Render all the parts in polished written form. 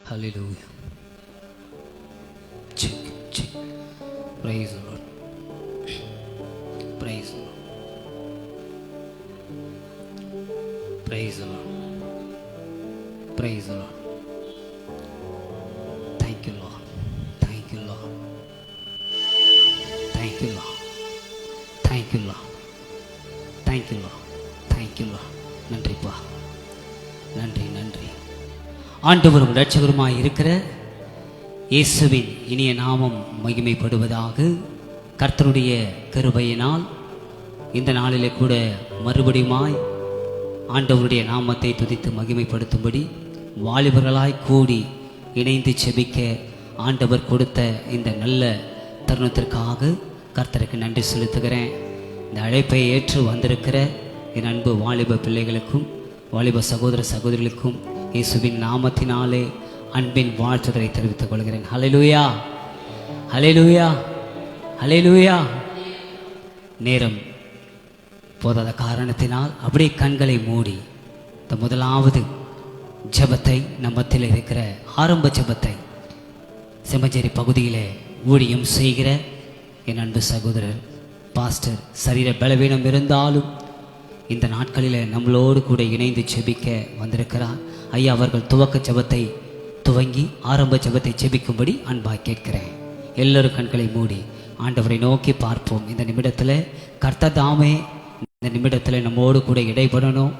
Hallelujah. Check, check. Praise the Lord. Praise the Lord. Praise the Lord. Praise the Lord. Thank you, Lord. Thank you, Lord. Thank you, Lord. Thank you, Lord. Thank you, Lord. Thank you, Lord. நன்றிப்பா, நன்றி நன்றி. ஆண்டவரும் இரட்சகருமாய் இருக்கிற இயேசுவின் இனிய நாமம் மகிமைப்படுவதாக. கர்த்தருடைய கிருபையினால் இந்த நாளிலே கூட மறுபடியுமாய் ஆண்டவருடைய நாமத்தை துதித்து மகிமைப்படுத்தும்படி வாலிபர்களாய் கூடி இணைந்து செபிக்க ஆண்டவர் கொடுத்த இந்த நல்ல தருணத்திற்காக கர்த்தருக்கு நன்றி செலுத்துகிறேன். இந்த அழைப்பை ஏற்று வந்திருக்கிற என் அன்பு வாலிப பிள்ளைகளுக்கும் வாலிப சகோதர சகோதரிகளுக்கும் இயேசுவின் நாமத்தினாலே அன்பின் வாழ்த்துதலை தெரிவித்துக் கொள்கிறேன். ஹல்லேலூயா, ஹல்லேலூயா, ஹல்லேலூயா. நேரம் போதாத காரணத்தினால் அப்படியே கண்களை மூடி இந்த முதலாவது ஜெபத்தை நம்மத்தில் இருக்கிற ஆரம்ப ஜெபத்தை செம்மஞ்சேரி பகுதியிலே ஊழியம் செய்கிற என் அன்பு சகோதரர் பாஸ்டர் சரீர பலவீனம் இருந்தாலும் இந்த நாட்களில் நம்மளோடு கூட இணைந்து செபிக்க வந்திருக்கிறார். ஐயா அவர்கள் துவக்க ஜெபத்தை துவங்கி ஆரம்ப ஜெபத்தை செபிக்கும்படி அன்பாய் கேட்கிறேன். எல்லோரும் கண்களை மூடி ஆண்டவரை நோக்கி பார்ப்போம். இந்த நிமிடத்தில் கர்த்தர் தாமே இந்த நிமிடத்தில் நம்மோடு கூட இடைப்படணும்.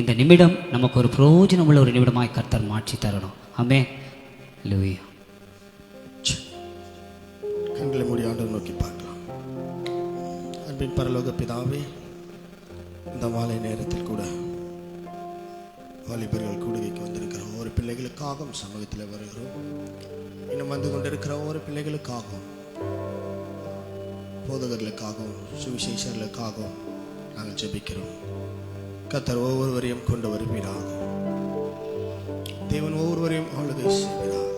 இந்த நிமிடம் நமக்கு ஒரு பிரயோஜனம் உள்ள ஒரு நிமிடமாய் கர்த்தர் மாற்றி தரணும். ஆமென். ஹல்லேலூயா. கண்களை மூடி ஆண்டவர் நோக்கி பார்க்கலாம். அன்பின் பரலோக பிதாவே, இந்த மாலை நேரத்தில் கூட வாலிபர்கள் கூடுகைக்கு வந்திருக்கிற ஒவ்வொரு பிள்ளைகளுக்காகவும் சமூகத்தில் வருகிறோம். இன்னும் வந்து கொண்டிருக்கிற ஒவ்வொரு பிள்ளைகளுக்காகவும் போதகர்களுக்காகவும் சுவிசேஷர்களுக்காகவும் நாங்கள் ஜெபிக்கிறோம். கர்த்தர் ஒவ்வொருவரையும் கொண்டு வருவீராக. தேவன் ஒவ்வொருவரையும் ஆளுகை செய்வீராக,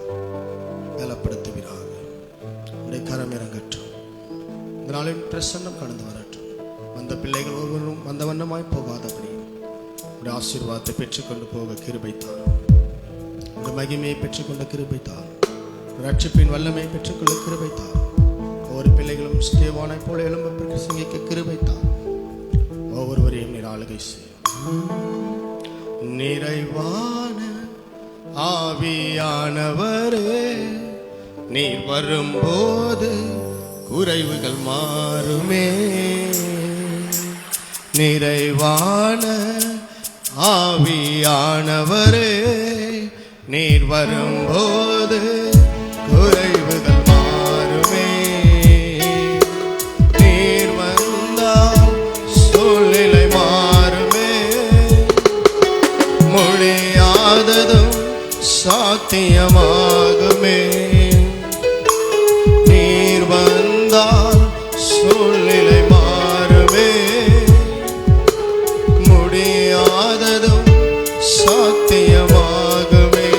பலப்படுத்துவீராக. உடைய கரம் இறங்கட்டும். இந்த நாளின் பிரசன்னம் கடந்து வரட்டும். வந்த பிள்ளைகள் ஒவ்வொருவரும் வந்த வண்ணமாய் போகாதபடி உடைய ஆசீர்வாதத்தை பெற்றுக்கொண்டு போக கிருபைத்தார். உடைய மகிமையை பெற்றுக்கொண்ட கிருபைத்தார். ரட்சிப்பின் வல்லமையை பெற்றுக்கொள்ள கிருபைத்தார். ஒவ்வொரு பிள்ளைகளும் ஸ்தேவானை போல எழும்ப பிரசங்கிக்க கிருபைத்தார். ஒவ்வொருவரையும் நீர் ஆளுகை செய்யும். நிறைவான ஆவியானவரே, நீர் வரும்போது குறைவுகள் மாறுமே. நிறைவான ஆவியானவரே, நீர் வரும்போது குறைவுகள் மாறுமே. நீர் வந்தால் சூழ்நிலை மாறுமே. முடியாததும் சாத்தியமாகுமே. நீர் வந்தால் சூழ்நிலை மாறுமே. முடியாததும் சாத்தியமாகுமே.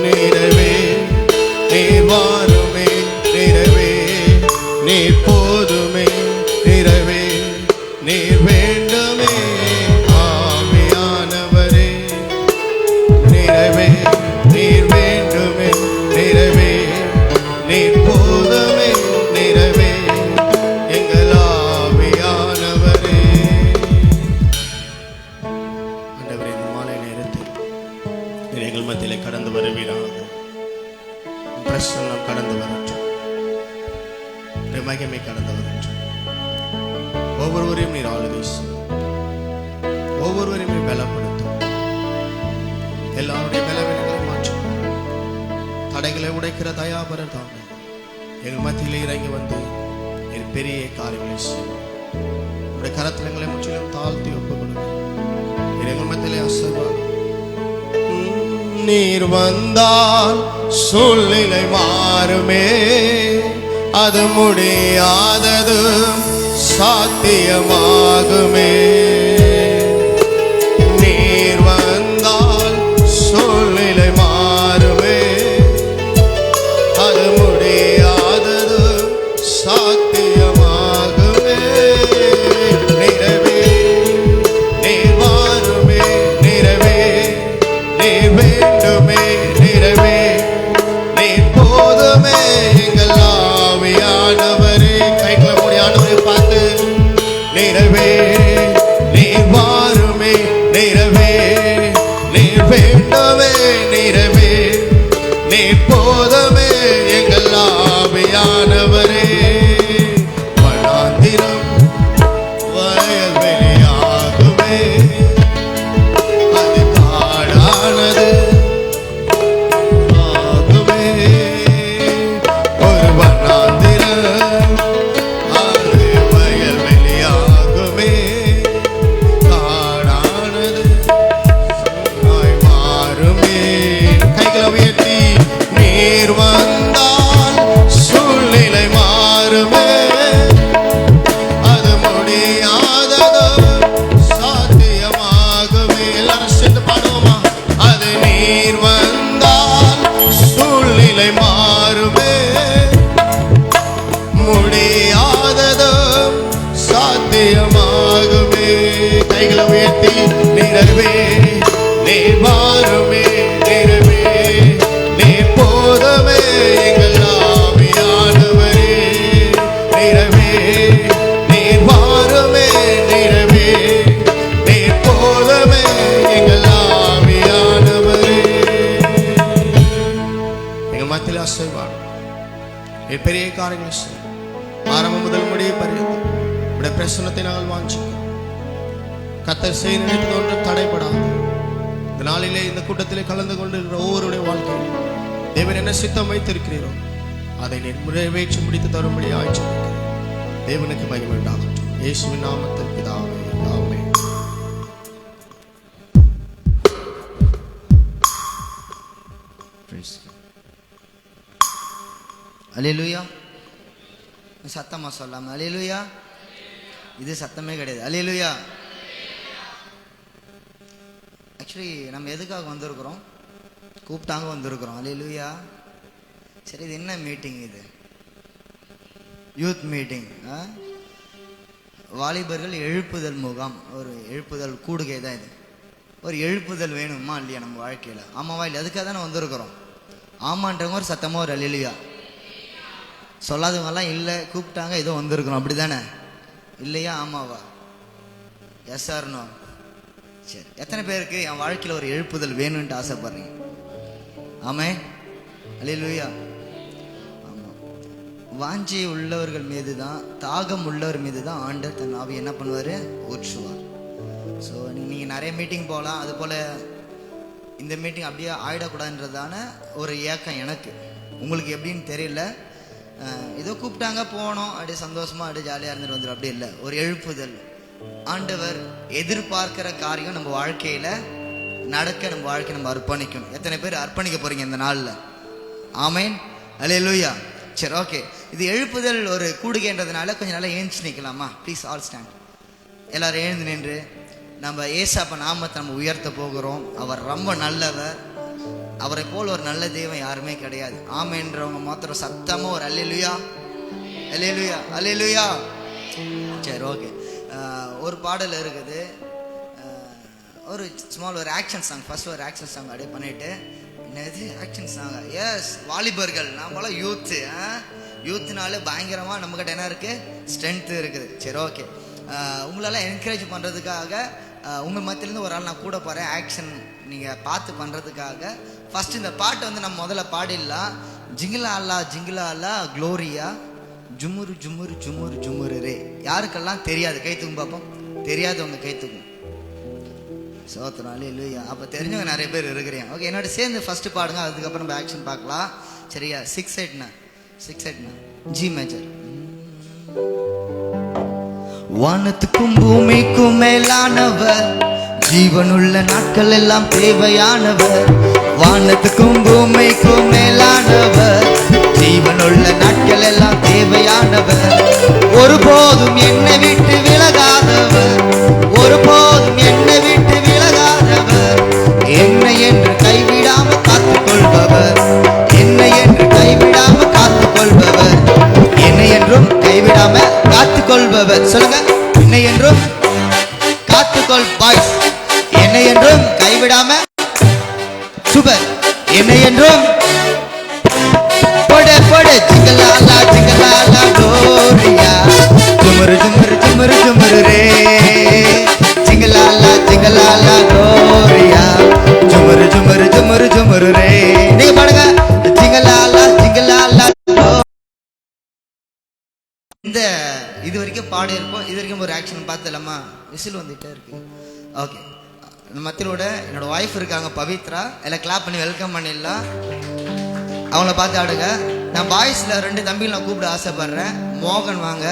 நிறைவே நீர் வாருமே. நிறைவே நீர் போதுமே. நிறைவே நீர் வேண்டுமே. ஆவியானவரே, நிறைவே நீர் வேண்டுமே. நிறைவே நீர் போதுமே. நிறைவே எங்கள் ஆவியானவரே. ஆண்டவரே, இந்த மாலை நேரத்தில் நீர் எங்கள் மத்தியிலே கடந்து வருவீராக. பிரசன்னம் கடந்து வரட்டும். மகிமை கடந்து வரட்டும். ஒவ்வொருவரையும் நீர் ஆளுகை செய்யும். ஒவ்வொருவரையும் நீர் பலப்படுத்தும். எல்லாருடைய பலவீனங்களை மாற்றும். தடைகளை உடைக்கிற தயாபரர் தாமே எங்கள் மத்தியிலே இறங்கி வந்து என் பெரிய காரியங்களை செய்யும். உடைய கரத்தில் எங்களை முற்றிலும் தாழ்த்தி ஒப்புக் கொடுக்கும். எங்கள் மத்தியிலே ஆசீர்வாதம். நீர் வந்தால் சூழ்நிலை மாறுமே. அது முடியாதது சாத்தியமாகுமே. நீர் வந்தால் சூழ்நிலை மாறுமே. அது முடியாதது சாத்தியமாகுமே. நிறைவே நீர் வாருமே. நிறைவே நீர் வேண்டுமே. செய்வார். பெரிய காரியங்களை செய்யும். ஆரம்பம் முதல் முடிய பரியந்தம் உடைய பிரசன்னத்தை நாங்கள் வாஞ்சிக்கிறோம். கர்த்தர் செய்ய நினைத்தது ஒன்றும் தடைபடாது. இந்த நாளிலே இந்த கூட்டத்திலே கலந்து கொண்டிருக்கிற ஒவ்வொருடைய வாழ்க்கையில் தேவன் என்ன சித்தம் வைத்திருக்கிறீரோ அதை நிறைவேற்றி முடித்து தரும்படி ஆய்ச்சிருக்கிறேன். தேவனுக்கு மகிமை உண்டாகட்டும். இயேசுவின் நாமத்தில் பிதாவே, ஆமென். அல்லேலூயா. சத்தமா சொல்லாம அல்லேலூயா. இது சத்தமே கிடையாது. அல்லேலூயா. ஆக்சுவலி நம்ம எதுக்காக வந்திருக்கிறோம்? கூப்பிட்டாங்க வந்திருக்கிறோம். அல்லேலூயா. சரி, இது என்ன மீட்டிங்? இது யூத் மீட்டிங். வாலிபர்கள் எழுப்புதல் முகாம், ஒரு எழுப்புதல் கூடுகை தான் இது. ஒரு எழுப்புதல் வேணுமா இல்லையா நம்ம வாழ்க்கையில்? ஆமாவா இல்லை? அதுக்காக தானே வந்திருக்கிறோம். ஆமான்றவங்க ஒரு சத்தமாக ஒரு அல்லேலூயா. சொல்லாதவங்கெல்லாம் இல்லை, கூப்பிட்டாங்க ஏதோ வந்திருக்கிறோம், அப்படி தானே? இல்லையா? ஆமாவா? Yes or no? சரி, எத்தனை பேருக்கு என் வாழ்க்கையில் ஒரு எழுப்புதல் வேணும்ன்ட்டு ஆசைப்படுறீங்க? ஆமென். அல்லேலூயா. வாஞ்சி உள்ளவர்கள் மீது தான், தாகம் உள்ளவர் மீது தான் ஆண்டவர் தன் ஆவி என்ன பண்ணுவார்? ஊற்றுவார். ஸோ நீங்கள் நிறைய மீட்டிங் போகலாம், அது போல் இந்த மீட்டிங் அப்படியே ஆயிடக்கூடாதுன்றதான ஒரு ஏக்கம் எனக்கு. உங்களுக்கு எப்படின்னு தெரியல. ஏதோ கூப்பிட்டாங்க போனோம், அப்படியே சந்தோஷமாக அப்படியே ஜாலியாக இருந்துட்டு வந்துடும், அப்படி இல்லை. ஒரு எழுப்புதல், ஆண்டவர் எதிர்பார்க்கிற காரியம் நம்ம வாழ்க்கையில் நடக்க, நம்ம வாழ்க்கையை நம்ம அர்ப்பணிக்கணும். எத்தனை பேர் அர்ப்பணிக்க போகிறீங்க இந்த நாளில்? ஆமென். அல்லேலூயா. சரி, ஓகே. இது எழுப்புதல் ஒரு கூடுகைன்றதுனால கொஞ்சம் நல்லா எழுந்து நிற்கலாமா? Please all stand. எல்லாரும் எழுந்து நின்று நம்ம ஏசாப்ப நாமத்தை நம்ம உயர்த்த போகிறோம். அவர் ரொம்ப நல்லவர். அவரை போல் ஒரு நல்ல தெய்வம் யாருமே கிடையாது. ஆமென்றவங்க மாத்திரம் சத்தமாக ஒரு அல்லேலூயா, அல்லேலூயா, அல்லேலூயா. சரி, ஓகே. ஒரு பாடல் இருக்குது, ஒரு ஸ்மால் ஒரு ஆக்ஷன் சாங். ஃபர்ஸ்ட் ஒரு ஆக்ஷன் சாங் அப்படியே பண்ணிட்டு, என்னது ஆக்ஷன் சாங்? எஸ், வாலிபர்கள் நம்மளாம் யூத்து. யூத்துனால பயங்கரமாக நம்மக்கிட்ட என்ன இருக்குது? ஸ்ட்ரென்த்து இருக்குது. சரி, ஓகே. உங்களெல்லாம் என்கரேஜ் பண்ணுறதுக்காக உங்கள் மத்தியிலேருந்து ஒரு ஆள் நான் கூட போகிறேன். ஆக்ஷன் நீங்கள் பார்த்து பண்ணுறதுக்காக ஃபஸ்ட்டு இந்த பாட்டை வந்து நம்ம முதல்ல பாடிடலாம். ஜிங்கிலா அல்லா ஜிங்கிலா அல்லா க்ளோரியா ஜுமுரு ஜுமுரு ஜுமுரு ஜுமுரு ரே. யாருக்கெல்லாம் தெரியாது கை தூக்கும் பார்ப்போம். தெரியாதவங்க கை தூக்கும். சோத்திரம். அல்லேலூயா. அப்போ தெரிஞ்சவங்க நிறைய பேர் இருக்கிறீங்க. ஓகே, என்னோட சேர்ந்து ஃபஸ்ட்டு பாடுங்க, அதுக்கப்புறம் நம்ம ஆக்ஷன் பார்க்கலாம். சரியா? 6/8 6/8 ஜி மேஜர். வானத்துக்கும் பூமிக்கும் மேலானவர், ஜீவனுள்ள நாட்கள் எல்லாம் தேவையானவர். வானத்துக்கும் பூமிக்கும் மேலானவர், ஜீவனுள்ள நாட்கள் எல்லாம் தேவையானவர். ஒருபோதும் என்னை விட்டு விலகாதவர், ஒருபோதும் என்னை விட்டு விலகாதவர். என்னை என்று கைவிடாமல் காத்துக்கொள்பவர், என்னை என்று கைவிடாமல் காத்துக்கொள்பவர், என்னை என்றும் கைவிடாம காத்துக்கொள்பவர். சொல்லுங்க, என்னை என்றும் காத்துக்கொள் பாய்ஸ். என்னை என்றும் கைவிடாம சூப்பர். என்னை என்றும் போடு போடு ஜிங்கலாலா ஜிங்கலாலா க்ளோரியா ஜுமுரு ஜுமுரு ஜுமுரு ஜுமுரு ரே. ஜிங்கலாலா ஜிங்கலாலா க்ளோரியா ஜுமுரு ஜுமுரு ஜுமுரு ஜுமுரு ரே. நீங்க பாடுங்க, ஜிங்கலாலா ஜிங்கலாலா. இந்த இது வரைக்கும் பாடி இருப்போம். இது வரைக்கும் ஒரு ஆக்ஷன் பார்த்துலாமா? விசில் வந்துட்டே இருக்கு. ஓகே, மத்தியோட என்னோட ஒய்ஃப் இருக்காங்க பவித்ரா, எல்லாம் கிளாப் பண்ணி வெல்கம் பண்ணிடலாம். அவங்கள பார்த்து ஆடுங்க. நான் பாய்ஸில் 2 தம்பிகள் நான் கூப்பிட ஆசைப்படுறேன். மோகன் வாங்க,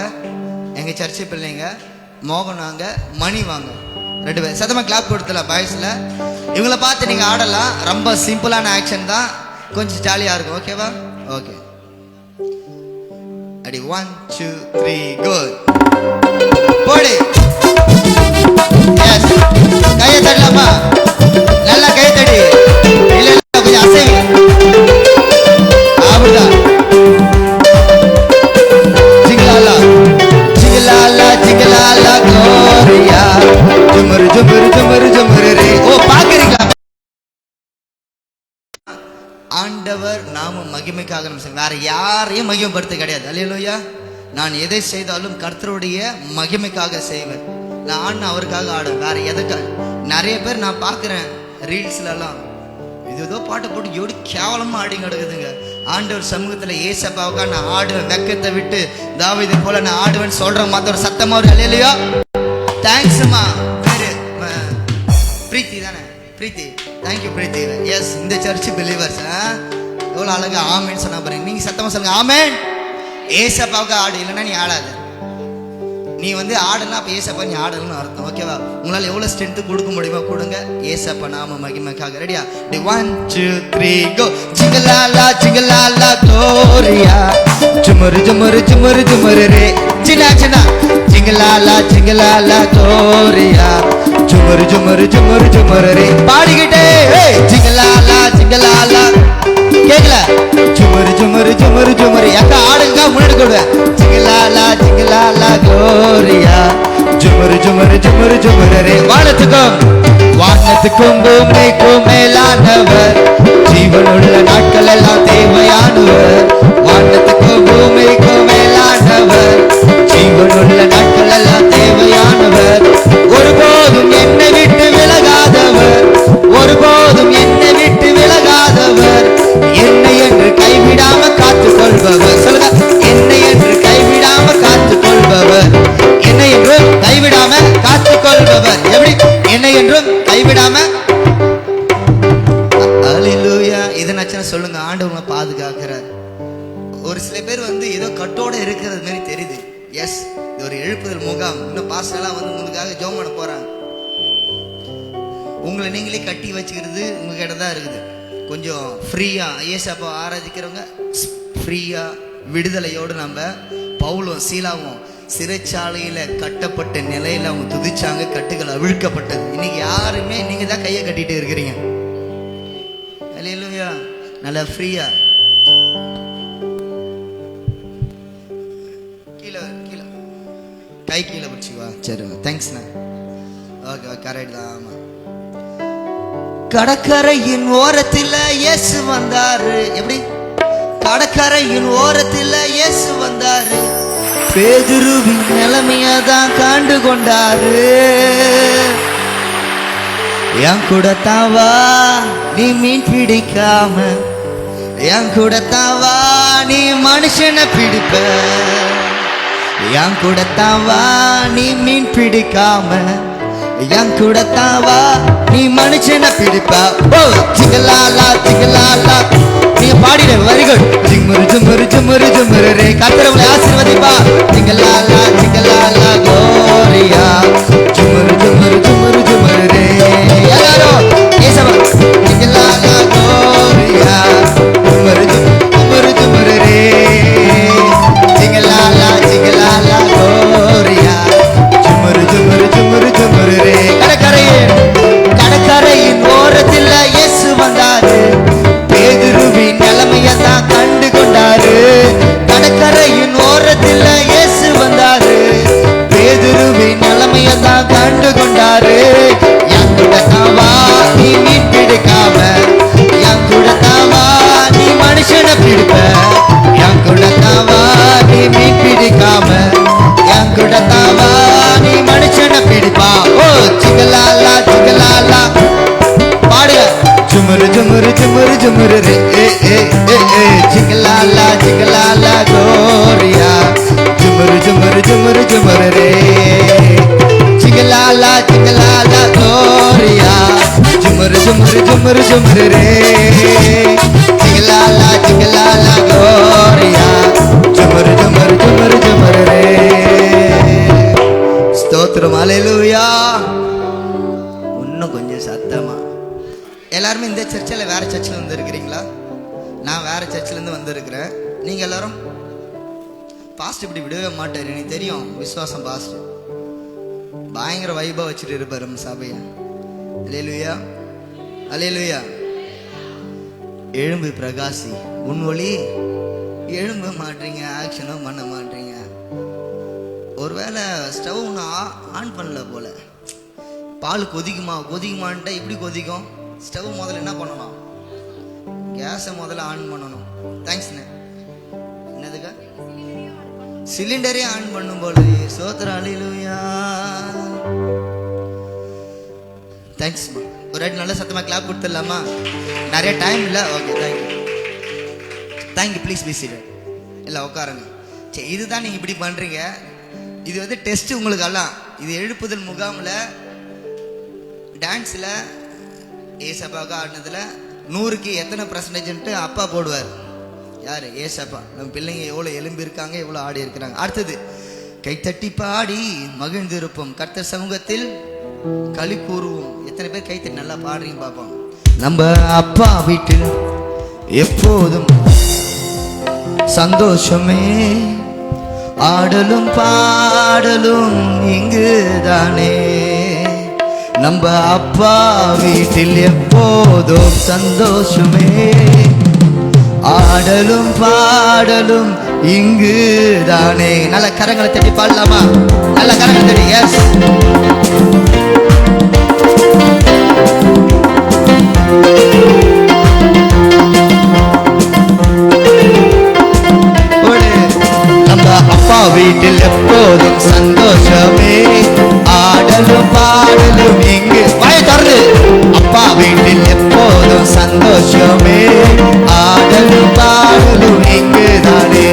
எங்கள் சர்ச்சை பிள்ளைங்க. மோகன் வாங்க, மணி வாங்க, 2 பேர் சத்தமாக கிளாப் கொடுத்துலாம் பாய்ஸில். இவங்கள பார்த்து நீங்கள் ஆடலாம். ரொம்ப சிம்பிளான ஆக்ஷன் தான், கொஞ்சம் ஜாலியாக இருக்கும். ஓகேவா? ஓகே, அடி 1 2 3 கோ. போடு. எஸ், கையை தட்டலாமா? நல்லா கை தடி. இல்லை கொஞ்சம் அசைவி. அப்படிதான். ஜிங்கலாலா ஜிங்கலாலா ஜிங்கலாலா க்ளோரியா ஜுமுரு ஜுமுரு ஜுமுரு ஜுமுரு ரே. ஓ, பாக்குறீங்களா? ஆண்டவர் நாம மகிமைக்காக நம்ம வேற யாரையும் மகிமைப்படுத்த கிடையாது. அல்லேலூயா. நான் எதை செய்தாலும் கர்த்தருடைய மகிமைக்காக செய்வேன். நான் அவருக்காக ஆடுவேன், வேற எதுக்காக. நிறைய பேர் நான் பார்க்குறேன் ரீல்ஸ்ல எல்லாம் இது ஏதோ பாட்டை போட்டு எப்படி கேவலமா ஆடி கிடக்குதுங்க. ஆண்டவர் சமூகத்துல ஏசப்பாவுக்கா நான் ஆடுவேன், வெக்கத்தை விட்டு தாவீது போல நான் ஆடுவேன் சொல்ற மாதிரி ஒரு சத்தமா ஒரு அல்லேலூயா. தேங்க்ஸ்மா. பேரு பிரீத்தி தானே? பிரீத்தி, தேங்க்யூ பிரீத்தி. எஸ், இந்த சர்ச் பிலீவர்ஸ். எவ்வளோ அழகா ஆமேன்னு சொன்னா பாருங்க. நீங்க சத்தமா சொல்லுங்க ஆமேன். ஏசப்பாவுக்கு ஆடு, இல்லைன்னா நீ ஆடாது. நீ வந்து ஆடலாம், அப்போ ஏசப்பா நீ ஆடணும்னு அர்த்தம். ஓகேவா? உங்களால் எவ்வளோ ஸ்ட்ரென்த்து கொடுக்க முடியுமோ கொடுங்க. ஏசப்பா நாம மகிமைக்காக. ரெடியா? 1 2 3 கோ. ஜிங்கலாலா ஜிங்கலாலா gloria, ஜுமரு ஜுமரு ஜுமரு ஜுமரு ரே. சின்ன சின்ன ஜிங்கலாலா ஜிங்கலாலா gloria, ஜுமரு ஜுமரு ஜுமரு ஜுமரு ரே. பாடிக்கிட்டே ஜிங்கலாலா ஜிங்கலாலா. கேட்கல? ஜுமரு ஜுமரு ஜுமரு ஜுமரு. அக்கா ஆடுங்க, முன்னாடி கொடுவேன். ஜிங்கலாலா ஜிங்கலாலா gloria, ஜுமரு ஜுமரு ஜுமரு ஜுமரு ரே. வானத்துக்கும் பூமிக்கும் மேலானவர், ஜீவனுள்ள நாட்கள் எல்லாம் தேவையானவர். வானத்துக்கும் பூமிக்கும் மேலானவர், ஜீவனுள்ள நாட்கள் எல்லாம் தேவையானவர். ஒருபோதும் என்னை விட்டு விலகாதவர், ஒருபோதும் என்னை விட்டு விலகாதவர். என்னை என்று கைவிடாம காத்துக் கொள்பவர். சொல்லுங்க, என்னை என்று கைவிடாம காத்துக் கொள்பவர். என்னை என்றும் கைவிடாம காத்துக் கொள்பவர். எப்படி? என்னை என்றும் கைவிடாம. அல்லேலூயா. இதை நச்சன சொல்லுங்க, ஆண்டவங்க பாதுகாக்கிறார். ஒரு சில பேர் வந்து ஏதோ கட்டோட இருக்கிறது மாதிரி தெரியுது. எஸ், இது ஒரு எழுப்புதல் முகாம். இன்னும் பாஸ்டர்லாம் வந்து உங்களுக்காக ஜெபம் பண்ண போறாங்க. உங்களை நீங்களே கட்டி வச்சுக்கிறது உங்ககிட்ட தான் இருக்குது. கொஞ்சம் ஃப்ரீயா ஏசப்பா ஆராதிக்கிறவங்க ஃப்ரீயா விடுதலையோடு. நம்ம பவுலும் சீலாவும் சிறைச்சாலையில கட்டப்பட்ட நிலையில அவங்க துதிச்சாங்க, கட்டுகள் அவிழ்க்கப்பட்டது. இன்னைக்கு யாருமே நீங்க தான் கையை கட்டிட்டு இருக்கிறீங்க. அல்லேலூயா. நல்லா ஃப்ரீயா கீழே கீழே கை கீழே பிடிச்சிக்குவா. சரி, தேங்க்ஸ்ண்ணா. ஓகே, கரெக்ட் தான். ஆமா, கடற்கரையின் ஓரத்தில் இயேசு வந்தாரு. எப்படி? கடற்கரையின் ஓரத்தில் இயேசு வந்தாரு. பேதுருவின் நிலைமையதான் கண்டு கொண்டாரு. என் கூட தாவா நீ மீன் பிடிக்காம, என் கூட தாவா நீ மனுஷனை பிடிப்ப, என் கூட தாவா நீ மீன் பிடிக்காம, என் கூட தாவா நீ மனுஷனை பிடிப்பா. ஓ ஜிங்கலாலா ஜிங்கலாலா. நீங்க பாடிட வரிகள். ஜிம்மரு ஜும்மரு ஜும்மரு ஜும்மரு ரே. கர்த்தரவங்களை ஆசீர்வதிப்பா. ஜிங்கலாலா ஜிங்கலாலா gloria, ஜும்மரு ஜும்மரு ஜும்மரு ஜும்மரு ரே. எல்லாரும் ஏசப்பா. ஜிங்கலாலா gloria, ஜும்மரு ஜும்மரு ஜும்மரு ரே. ஜிங்கலாலா ஜிங்கலாலா gloria, ஜும்மரு ஜும்மரு ஜும்மரு ஜும்மரு ரே. கடற்கரையின் ஓரத்தில் இயேசு வந்தாரு. பேதுருவின் நிலைமையதான் கண்டு கொண்டாரு. கடற்கரையின் ஓரத்தில் இயேசு வந்தாரு. பேதுருவின் நிலைமையதான் கண்டு கொண்டாரு. என் கூட தாவா நீ மீன் பிடிக்காம, என் கூட தாவா நீ மனுஷனை பிடிப்ப, என் கூட தாவா நீ மீன் பிடிக்காம, என் கூட தாவா நீ மனுஷனை பிடிப்பா. ஓ ஜிங்கலாலா ஜிங்கலாலா. பாடுங்க. ஜுமரு ஜுமரு ஜுமரு ஜுமரு ரே. ஜிங்கலாலா ஜிங்கலாலா gloria, ஜுமரு ஜுமரு ஜுமரு ஜுமரு ரே. ஜிங்கலாலா ஜிங்கலாலா gloria, ஜுமரு ஜுமரு ஜுமரு ஜுமரு ரே. ஜிங்கலாலா ஜிங்கலாலா gloria, ஜுமரு ஜுமரு ஜுமரு ஜுமரு ரே. ஸ்தோத்திரம். அல்லேலூயா. இன்னும் கொஞ்சம் சத்தமா. எல்லாருமே இந்த சர்ச்சில் வேற சர்ச்சில் வந்து இருக்கிறீங்களா? நான் வேற சர்ச்சில் இருந்து வந்திருக்கிறேன். நீங்க எல்லாரும் பாஸ்ட் இப்படி விடவே மாட்டாரு, எனக்கு தெரியும். விசுவாசம் பாஸ்ட் பயங்கர வைபா வச்சுட்டு இருப்பாரு நம்ம சபையை. அல்லேலூயா அல்லேலூயா. எழும்பு பிரகாசி, உன் ஒளி. எழும்ப மாட்டீங்க, ஆக்ஷனும் பண்ண மாட்டீங்க. ஒருவேளை ஸ்டவ் ஒன்று ஆன் பண்ணல போல. பால் கொதிக்குமான்ட்டா இப்படி கொதிக்கும். ஸ்டவ் முதல்ல என்ன பண்ணணும்? கேஸை முதல்ல ஆன் பண்ணணும். தேங்க்ஸ்ண்ணே. என்னதுக்கா? சிலிண்டரே ஆன் பண்ணும் போல. சோத்திரம். அல்லேலூயா. தேங்க்ஸ்மா. ஒரு நல்ல சத்தமாக கிளாப் கொடுத்துடலாமா? நிறைய டைம் இல்லை. Okay, thank you. Thank you, please be seated. இல்லை உட்காருங்க. சரி, இதுதான் நீங்கள் இப்படி பண்ணுறீங்க. இது வந்து டெஸ்ட் உங்களுக்கு எல்லாம். இது எழுப்புதல் முகாமில் டான்ஸில் ஏசப்பாவுக்கு ஆடினதில் 100க்கு எத்தனை % அப்பா போடுவார். யார்? ஏசப்பா. நம்ம பிள்ளைங்க எவ்வளோ எலும்பி இருக்காங்க, எவ்வளோ ஆடி இருக்கிறாங்க. அடுத்தது கைத்தட்டி பாடி மகிழ்ந்திருப்போம், கர்த்தர் சமூகத்தில் களி கூறுவோம். எத்தனை பேர் கைத்தட்டி நல்லா பாடுறீங்க பார்ப்போம். நம்ம அப்பா வீட்டில் எப்போதும் சந்தோஷமே, ஆடலும் பாடலும் இங்கு தானே. நம்ம அப்பா வீட்டில் எப்போதும் சந்தோஷமே, ஆடலும் பாடலும் இங்கு தானே. நல்ல கரங்களை தட்டி பாடலாமா? நல்ல கரங்களை தட்டி. எஸ். நம்ம அப்பா வீட்டில் எப்போதும் சந்தோஷமே, ஆடலும் பாடலும் இங்கு. வாயை திறந்து. அப்பா வீட்டில் எப்போதும் சந்தோஷமே, ஆடலும் பாடலும் இங்கு தானே.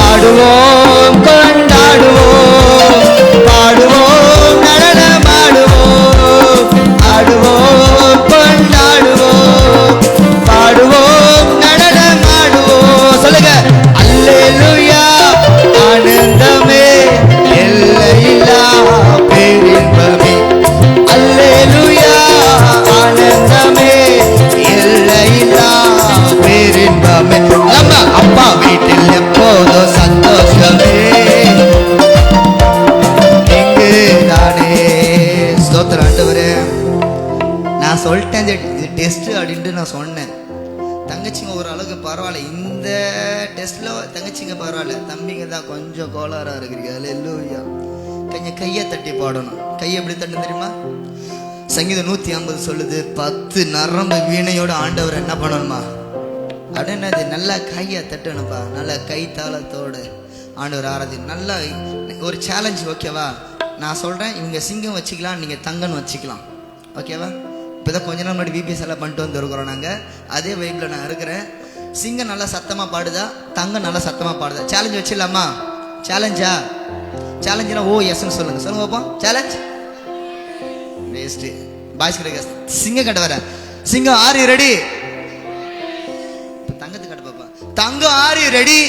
ஆடுவோம், கொண்டாடுவோம், பாடுவோம், நடனமாடுவோம். ஆடுவோம், கொண்டாடுவோம், பாடுவோம், நடனமாடுவோம். சொல்லுங்க. அல்லேலூயா, ஆனந்தமே, எல்லையில்லா பேரின்பமே. அல்லேலூயா, ஆனந்தமே, எல்லையில்லா பேரின்பமே. நம்ம அப்பா வீட்டில் எப்போதும் சந்தோஷமே, இங்கு தானே. ஸ்தோத்திரம் ஆண்டவரே. நான் சொல்லிட்டேன் இது டெஸ்ட் அப்படின்ட்டு நான் சொன்னேன். தங்கச்சிங்க ஒரு அளவுக்கு பரவாயில்ல. இந்த டெஸ்ட்ல தங்கச்சிங்க பரவாயில்ல, தம்பிங்க தான் கொஞ்சம் கோளாரா இருக்கிறீங்க. அல்லேலூயா. கொஞ்சம் கையை தட்டி பாடணும். கையை எப்படி தட்டு தெரியுமா? சங்கீதம் 150 சொல்லுது, 10 நரம்பு வீணையோட ஆண்டவர் என்ன பண்ணணுமா அப்படின்னு. அது நல்லா கையை தட்டணும்ப்பா. நல்ல கை தாளத்தோடு ஆண்டவர் ஆராதி. நல்லா ஒரு சேலஞ்ச். ஓகேவா? நான் சொல்றேன், இவங்க சிங்கம் வச்சுக்கலாம், நீங்க தங்கன்னு வச்சுக்கலாம். ஓகேவா? இப்போதான் கொஞ்ச நாள் முன்னாடி பிபிஎஸ் எல்லாம் பண்ணிட்டு வந்துருக்குறோம் நாங்கள். அதே வைப்பில் நான் இருக்கிறேன். சிங்கம் நல்லா சத்தமாக பாடுதா, தங்கம் நல்லா சத்தமாக பாடுதா? சேலஞ்ச் வச்சிடலாமா? சேலஞ்சா? சேலஞ்சுனா ஓ எஸ்ன்னு சொல்லுங்க. சொல்லுங்க பார்ப்போம். Challenge waste. பாய்ஸ் கிடைக்க சிங்கம் கட்ட வர. சிங்கம் ஆர் யூ ரெடி? இப்போ தங்கத்து கட்ட பாப்பா. தங்கம் ஆர் யூ ரெடி?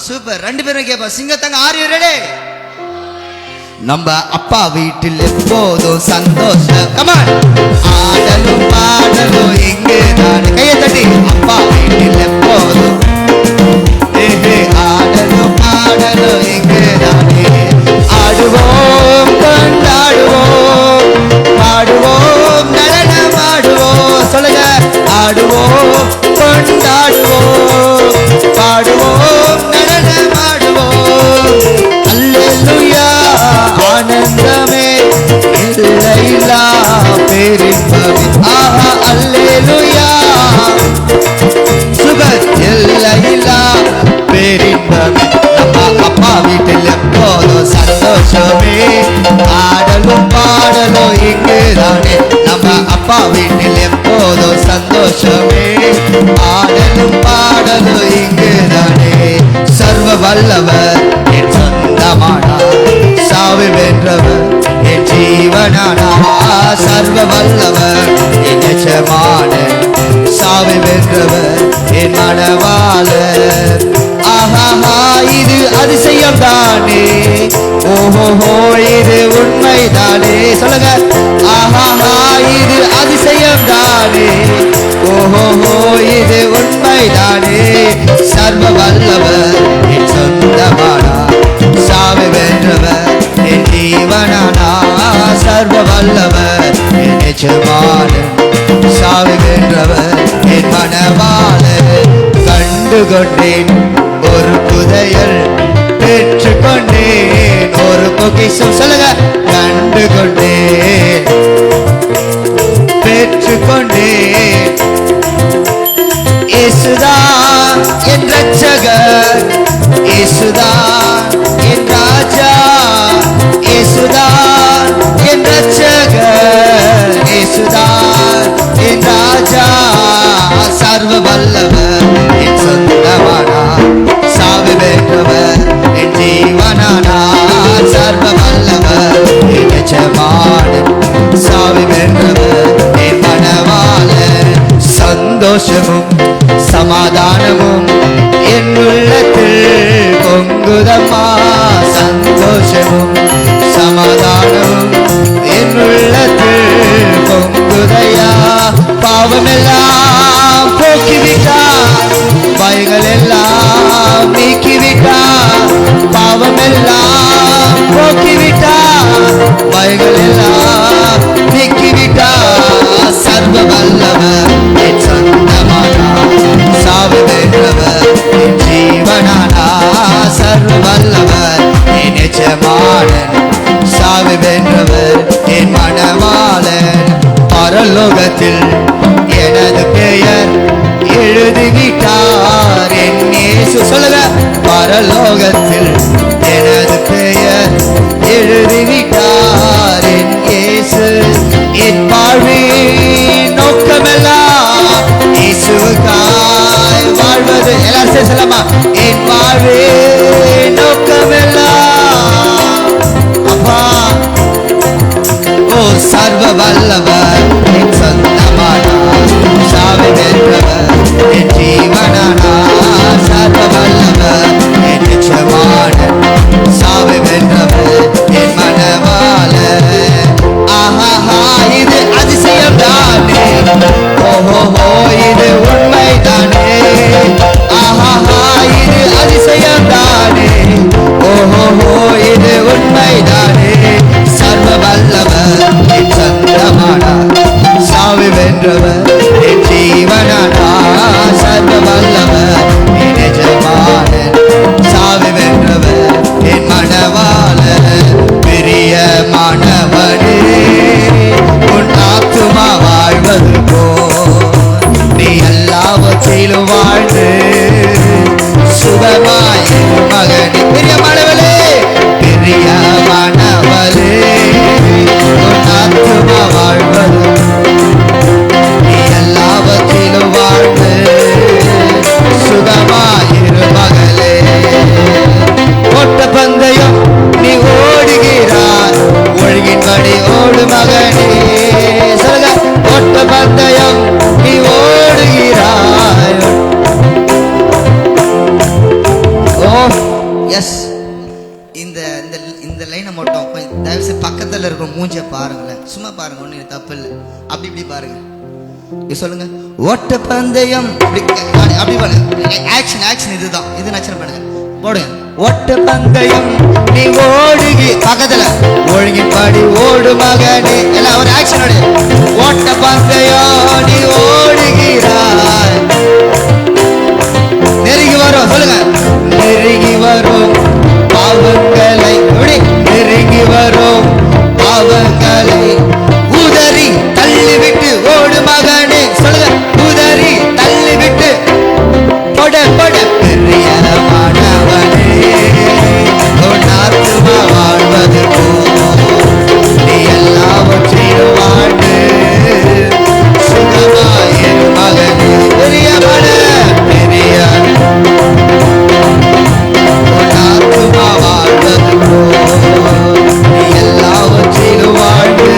சூப்பர். 2 பேரும் கேட்பா. சிங்கம் தங்கம் ஆர் யூ ரெடி? நம்ம அப்பா வீட்டில் எப்போதும் சந்தோஷம். கமான். ஆடலும் பாடலும் இங்கு தானே. கையை தட்டி. அப்பா வீட்டில் எப்போதும் ஆடலும் பாடலும் இங்கு தானே. ஆடுவோம், கொண்டாடுவோம், பாடுவோம், நடனமாடுவோம். சொல்லுங்க. ஆடுவோம், கொண்டாடுவோம், பாடுவோம், நடனமாடுவோம். அல்லேலூயா, ஆனந்தமே, எல்லையில்லா பேரின்பமே. ஆஹா, அல்லேலூயா. சுபர். எல்லையில்லா பேரின்பமே. நம்ம அப்பா வீட்டில் எப்போதும் சந்தோஷமே, ஆடலும் பாடலும் இங்கு தானே. நம்ம அப்பா வீட்டில் எப்போதும் சந்தோஷமே, ஆடலும் பாடலும் இங்கு தானே. சர்வ வல்லவர் என் சொந்தமானார், சாவு வென்றவர் என் ஜீவனானார். சர்வ வல்லவர் என் எஜமானன், சாவு வென்றவர் என் மணவாளர். ஆஹா, இது அதிசயம் தானே. ஓஹோ, இது உண்மை தானே. சொல்லுங்க. ஆஹா, இது அதிசயம் தானே. ஓஹோ, இது உண்மை தானே. சர்வ வல்லவர் என் சொந்தமானார், சாவு வென்றவர் என் ஜீவனானார். சர்வ வல்லவர் என் எஜமானன், சாவு வென்றவர் என் மணவாளர். கண்டு கொண்டேன் ஒரு புதையல், பெற்று கொண்டேன் ஒரு பொக்கிஷம். சொல்லுங்க. கண்டு கொண்டேன், பெற்று கொண்டேன். இயேசுதான் என் ரட்சகர், இயேசுதான் என் ராஜா, இயேசுதான் என் ரட்சகர், இயேசுதான் என் ராஜா. சர்வ வல்லவர் சந்தோஷமும் சமாதானமும் என் உள்ளத்தில் பொங்குதம்மா. சந்தோஷமும் சமாதானமும் என் உள்ளத்தில் பொங்குதையா. பாவமெல்லாம் போக்கிவிட்டார், பயங்கள் எல்லாம் நீக்கிவிட்டார். பாவமெல்லாம் போக்கிவிட்டார், பயங்கள் எல்லாம் நீக்கிவிட்டார். சர்வ வல்லவர் என் சொந்தமானார், சாவு வென்றவர் என் ஜீவனானார். சர்வ வல்லவர் என் எஜமானன், சாவு வென்றவர் என் மணவாளன். பரலோகத்தில் எனது பெயர் எழுதிவிட்டார் என் இயேசு. சொல்லுங்க, பரலோகத்தில் எனது பெயர் எழுதிவிட்டார் என் இயேசு. என் வாழ்வின் நோக்கமெல்லாம் இயேசுவுக்காய் வாழ்வது. எல்லாரும் சொல்லமா, என் வாழ்வின் நோக்கமெல்லாம் அப்பா. ஓ சர்வ வல்லவர் என் சொந்தமானார், சாவை வென்றவர் என் ஜீவனானார். சர்வ வல்லவர் என் எஜமானன், சாவை வென்றவர் என் மணவாளன். ஆஹா, இது அதிசயம் தானே, ஓஹோ இது உண்மை தானே. ஆஹா, இது அதிசயம் தானே, ஓஹோ இது உண்மை தானே. சர்வ வல்லவர் என் சொந்தமானார், சாவு வென்றவர் என் ஜீவனானார். சர்வ வல்லவர் என் எஜமானன், சாவு வென்றவர் என் மணவாளன். பிரியமானவனே, உன் ஆத்துமா வாழ்வது போல் நீ எல்லாவற்றிலும் வாழ்ந்து சுகமாய் மகனே. பிரியமானவளே, பிரியமானவளே, உன் ஆத்துமா வாழ்வது நீ எல்லாவற்றிலும் வாழ்ந்து சுகமாயிரு மகளே. ஓட்ட பந்தயம் நீ ஓடுகிறாய், ஒழுங்கின்படி ஓடு மகனே. சொல்லுங்க, ஓட்ட பந்தயம் நீ ஓடுகிறாய். ஓ எஸ், இந்த லைனை மட்டும் கொஞ்சம் தயவுசெய்து பக்கத்தில் இருக்கிற மூஞ்ச பாருங்களேன். சும்மா பாருங்க, ஒன்றும் தப்பு இல்லை. அப்படி இப்படி பாருங்க, சொல்லுங்க. ஓட்ட பந்தயம் அப்படி பாருங்க. ஆக்ஷன் இதுதான், இது நச்சனை பண்ணுங்க, போடுங்க. ஓட்ட பந்தயம் நீ ஓடுகி, பக்கத்துல ஒழுங்கின்படி ஓடு மகனே. எல்லாம் ஒரு ஆக்ஷனோட. ஓட்ட பந்தயம் நீ ஓடுகிறாய், நெருங்கி வரும். சொல்லுங்க, நெருங்கி வரும் பாவங்களை, நெருங்கி வரும் பாவங்களை உதறி தள்ளிவிட்டு ஓடு மகனே. சொல்லுங்க, உதறி தள்ளிவிட்டு பொட பொட. பிரியமானவனே, உன் ஆத்துமா வாழ்வது போல் நீ எல்லாவற்றிலும் வாழ்ந்து சுகமாயிரு மகனே. பிரியமான பிரிய உன் ஆத்துமா வாழ்வது போல் நீ எல்லாவற்றிலும் வாழ்ந்து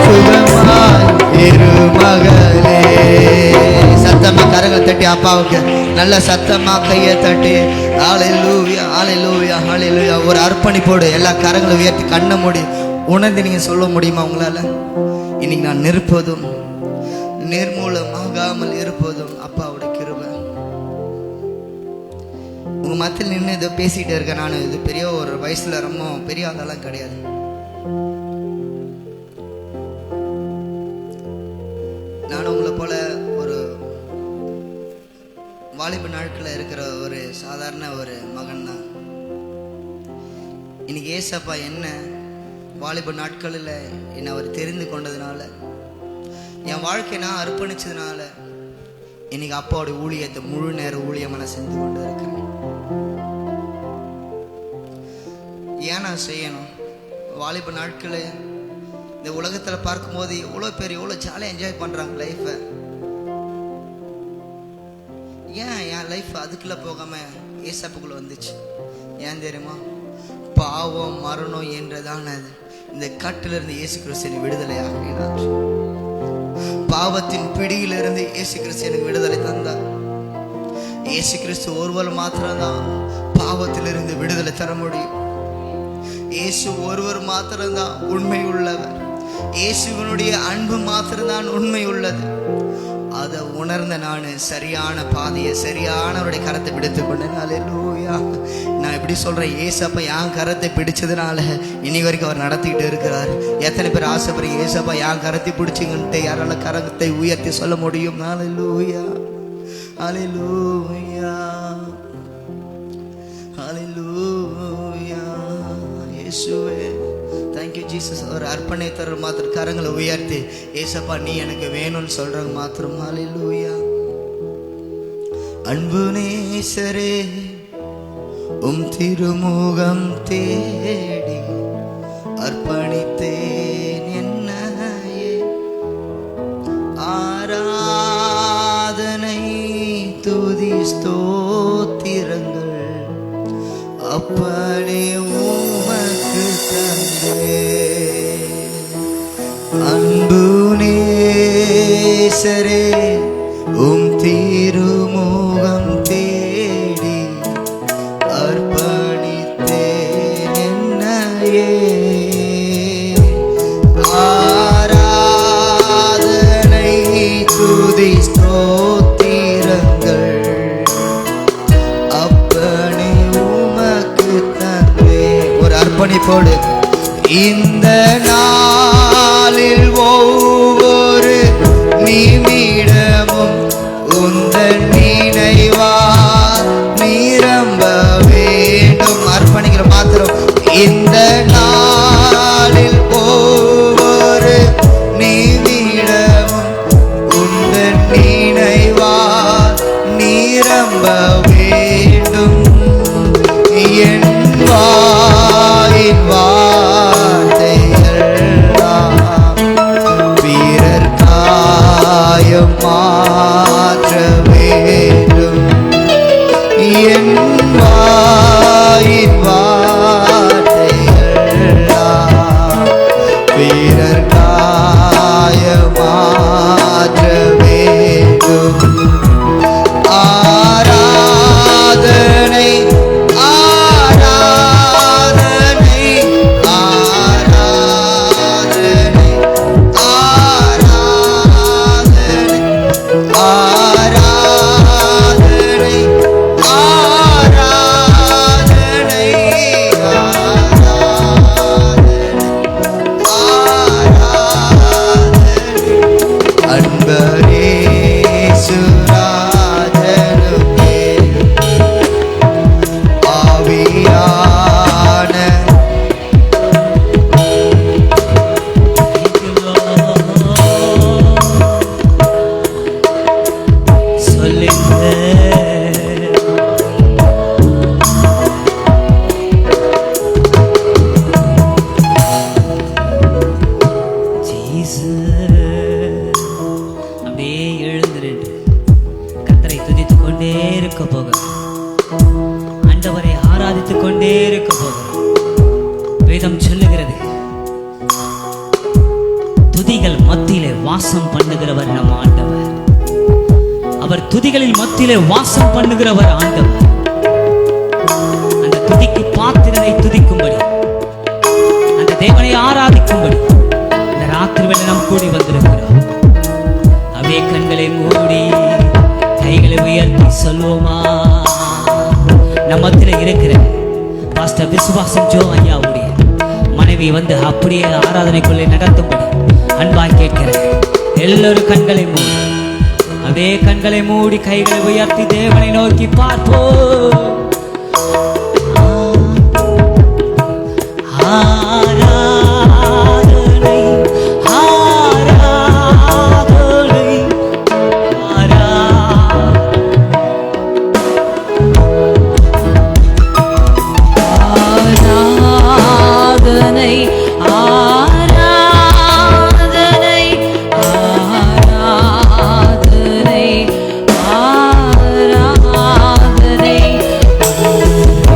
சுகமாயிரு மகளே. சத்தமா கரங்கள் தட்டி அப்பாவுக்கு நல்ல சத்தமா கையை தட்டி ஹல்லேலூயா ஹல்லேலூயா ஹல்லேலூயா ஒரு அர்ப்பணிப்போடு எல்லா கரங்களும் உயர்த்தி கண்ணை மூடி உணர்ந்து நீங்க சொல்ல முடியுமா உங்களால? இன்னைக்கு நான் நிற்பதும் நிர்மூலமாகாமல் இருப்பதும் அப்பாவுடைய கிருபை. உங்க மத்தியில் நின்று இதை பேசிட்டு இருக்கேன். நான் இது பெரிய ஒரு வயசுல ரொம்ப பெரிய ஆளெல்லாம் கிடையாது. நான் உங்களை போல ஒரு வாலிப நாட்களில் இருக்கிற ஒரு சாதாரண ஒரு மகன் தான். இன்னைக்கு ஏசப்பா என்ன வாலிப நாட்களில் என்னை அவர் தெரிந்து கொண்டதுனால, என் வாழ்க்கை நான் அர்ப்பணிச்சதுனால இன்னைக்கு அப்பாவோட ஊழியத்தை முழு நேர ஊழியமாக நான் செஞ்சு கொண்டு இருக்கிறேன். ஏன் நான் செய்யணும்? வாலிப நாட்களை இந்த உலகத்தில் பார்க்கும்போது எவ்வளோ பேர் எவ்வளோ ஜாலியாக என்ஜாய் பண்ணுறாங்க லைஃப்பை. ஏன் என் லைஃப் அதுக்குள்ளே போகாமல் ஏசப்புக்குள்ளே வந்துச்சு? ஏன் தெரியுமா? பாவம் மரணம் என்றதான இந்த கட்டிலிருந்து இயேசு கிறிஸ்து விடுதலை ஆகினார். பாவத்தின் பிடியிலிருந்து இயேசு கிறிஸ்து எனக்கு விடுதலை தந்தார். இயேசு கிறிஸ்து ஒருவர் மாத்திரம்தான் பாவத்திலிருந்து விடுதலை தர முடியும். இயேசு ஒருவர் மாத்திரம்தான் உண்மை உள்ளவர். இயேசுவினுடைய அன்பு மாத்திரம்தான் உண்மை உள்ளது. அதை உணர்ந்த நான் சரியான பாதையை சரியானவருடைய கரத்தை பிடித்து கொண்டேன். அல்லேலூயா. நான் எப்படி சொல்றேன், ஏசப்பா என் கரத்தை பிடிச்சதுனால இனி வரைக்கும் அவர் நடத்திக்கிட்டு இருக்கிறார். எத்தனை பேர் ஆசைப்படுறீங்க ஏசப்பா என் கரத்தை பிடிச்சிங்கன்ட்டு? யாரால கரத்தை உயர்த்தி சொல்ல முடியும்? அல்லேலூயா, அல்லேலூயா, அல்லேலூயா. இயேசுவே, தேங்க்யூ ஜீசஸ். ஒரு அர்ப்பணித்தர் மாத்திரம் கரங்களை உயர்த்தி ஏசப்பா நீ எனக்கு வேணும்னு சொல்றாங்க மாத்திரம். ஹல்லேலூயா. அன்பு நேசரே, உம் திருமுகம் தேடி அர்ப்பணித்தேன் என்னையே. ஆராதனை துதி ஸ்தோத்திரங்கள் அப்பனே உமக்கு தந்தே. அன்பு நேசரே, உம் திருமுகம் தேடி அர்ப்பணித்தேன் என்னையே. ஆராதனை துதி ஸ்தோத்திரங்கள் அப்பனே உமக்கு தந்தே. ஒரு அர்ப்பணிப்போடு இந்த நாளில் ஒவ்வொரு நிமிடமும் உந்தன் நினைவால் நிரம்ப வேண்டும். அர்ப்பணிக்கிற மாத்திரம். இந்த நாளில் ஒவ்வொரு நிமிடமும் உந்தன் நினைவால் நிரம்ப வேண்டும். என் வாயின் வார்த்தையெல்லாம் பிறர் காயம் மாற்ற வேண்டும். என் வாயின் வார்த்தையெல்லாம் பிறர் காயம் மாற்ற வேண்டும். ஆராதனை ஆராதனை ஆராதனை ஆராதனை ஆராதனை ஆராதனை ஆராதனை அன்பரே சுராஜனுக்கே ஆவியான அப்படியே எழுந்து கர்த்தரை துதித்துக் கொண்டே இருக்க போக, ஆண்டவரை ஆராதித்துக் கொண்டே இருக்க போக. வேதம் சொல்லுகிறது, துதிகள் மத்தியிலே வாசம் பண்ணுகிறவர் நம் ஆண்டவர். அவர் துதிகளில் மத்தியிலே வாசம் பண்ணுகிறவர் ஆண்டவர். அந்த துதிக்கு பாத்திரனை துதிக்கும்படி, அந்த தேவனை ஆராதிக்கும்படி இந்த ராத்திரி வேளை நாம் கூடி வந்திருக்கிறோம். அப்படியே கண்களை மூடி கைகளை உயர்த்தி சொல்லுவோமா? நம்ம மத்தியில இருக்கிற பாஸ்டர் விசுவாசம் ஜோ ஐயாவுடைய மனைவி வந்து அப்படியே ஆராதனைக்குள்ளே நடத்தும்படி அன்பாய் கேட்கிறேன். எல்லோரும் கண்களை மூடி, அப்படியே கண்களை மூடி கைகளை உயர்த்தி தேவனை நோக்கி பார்ப்போம். ஆராதனை ஆராதனை ஆராதனை ஆராதனை ஆராதனை ஆராதனை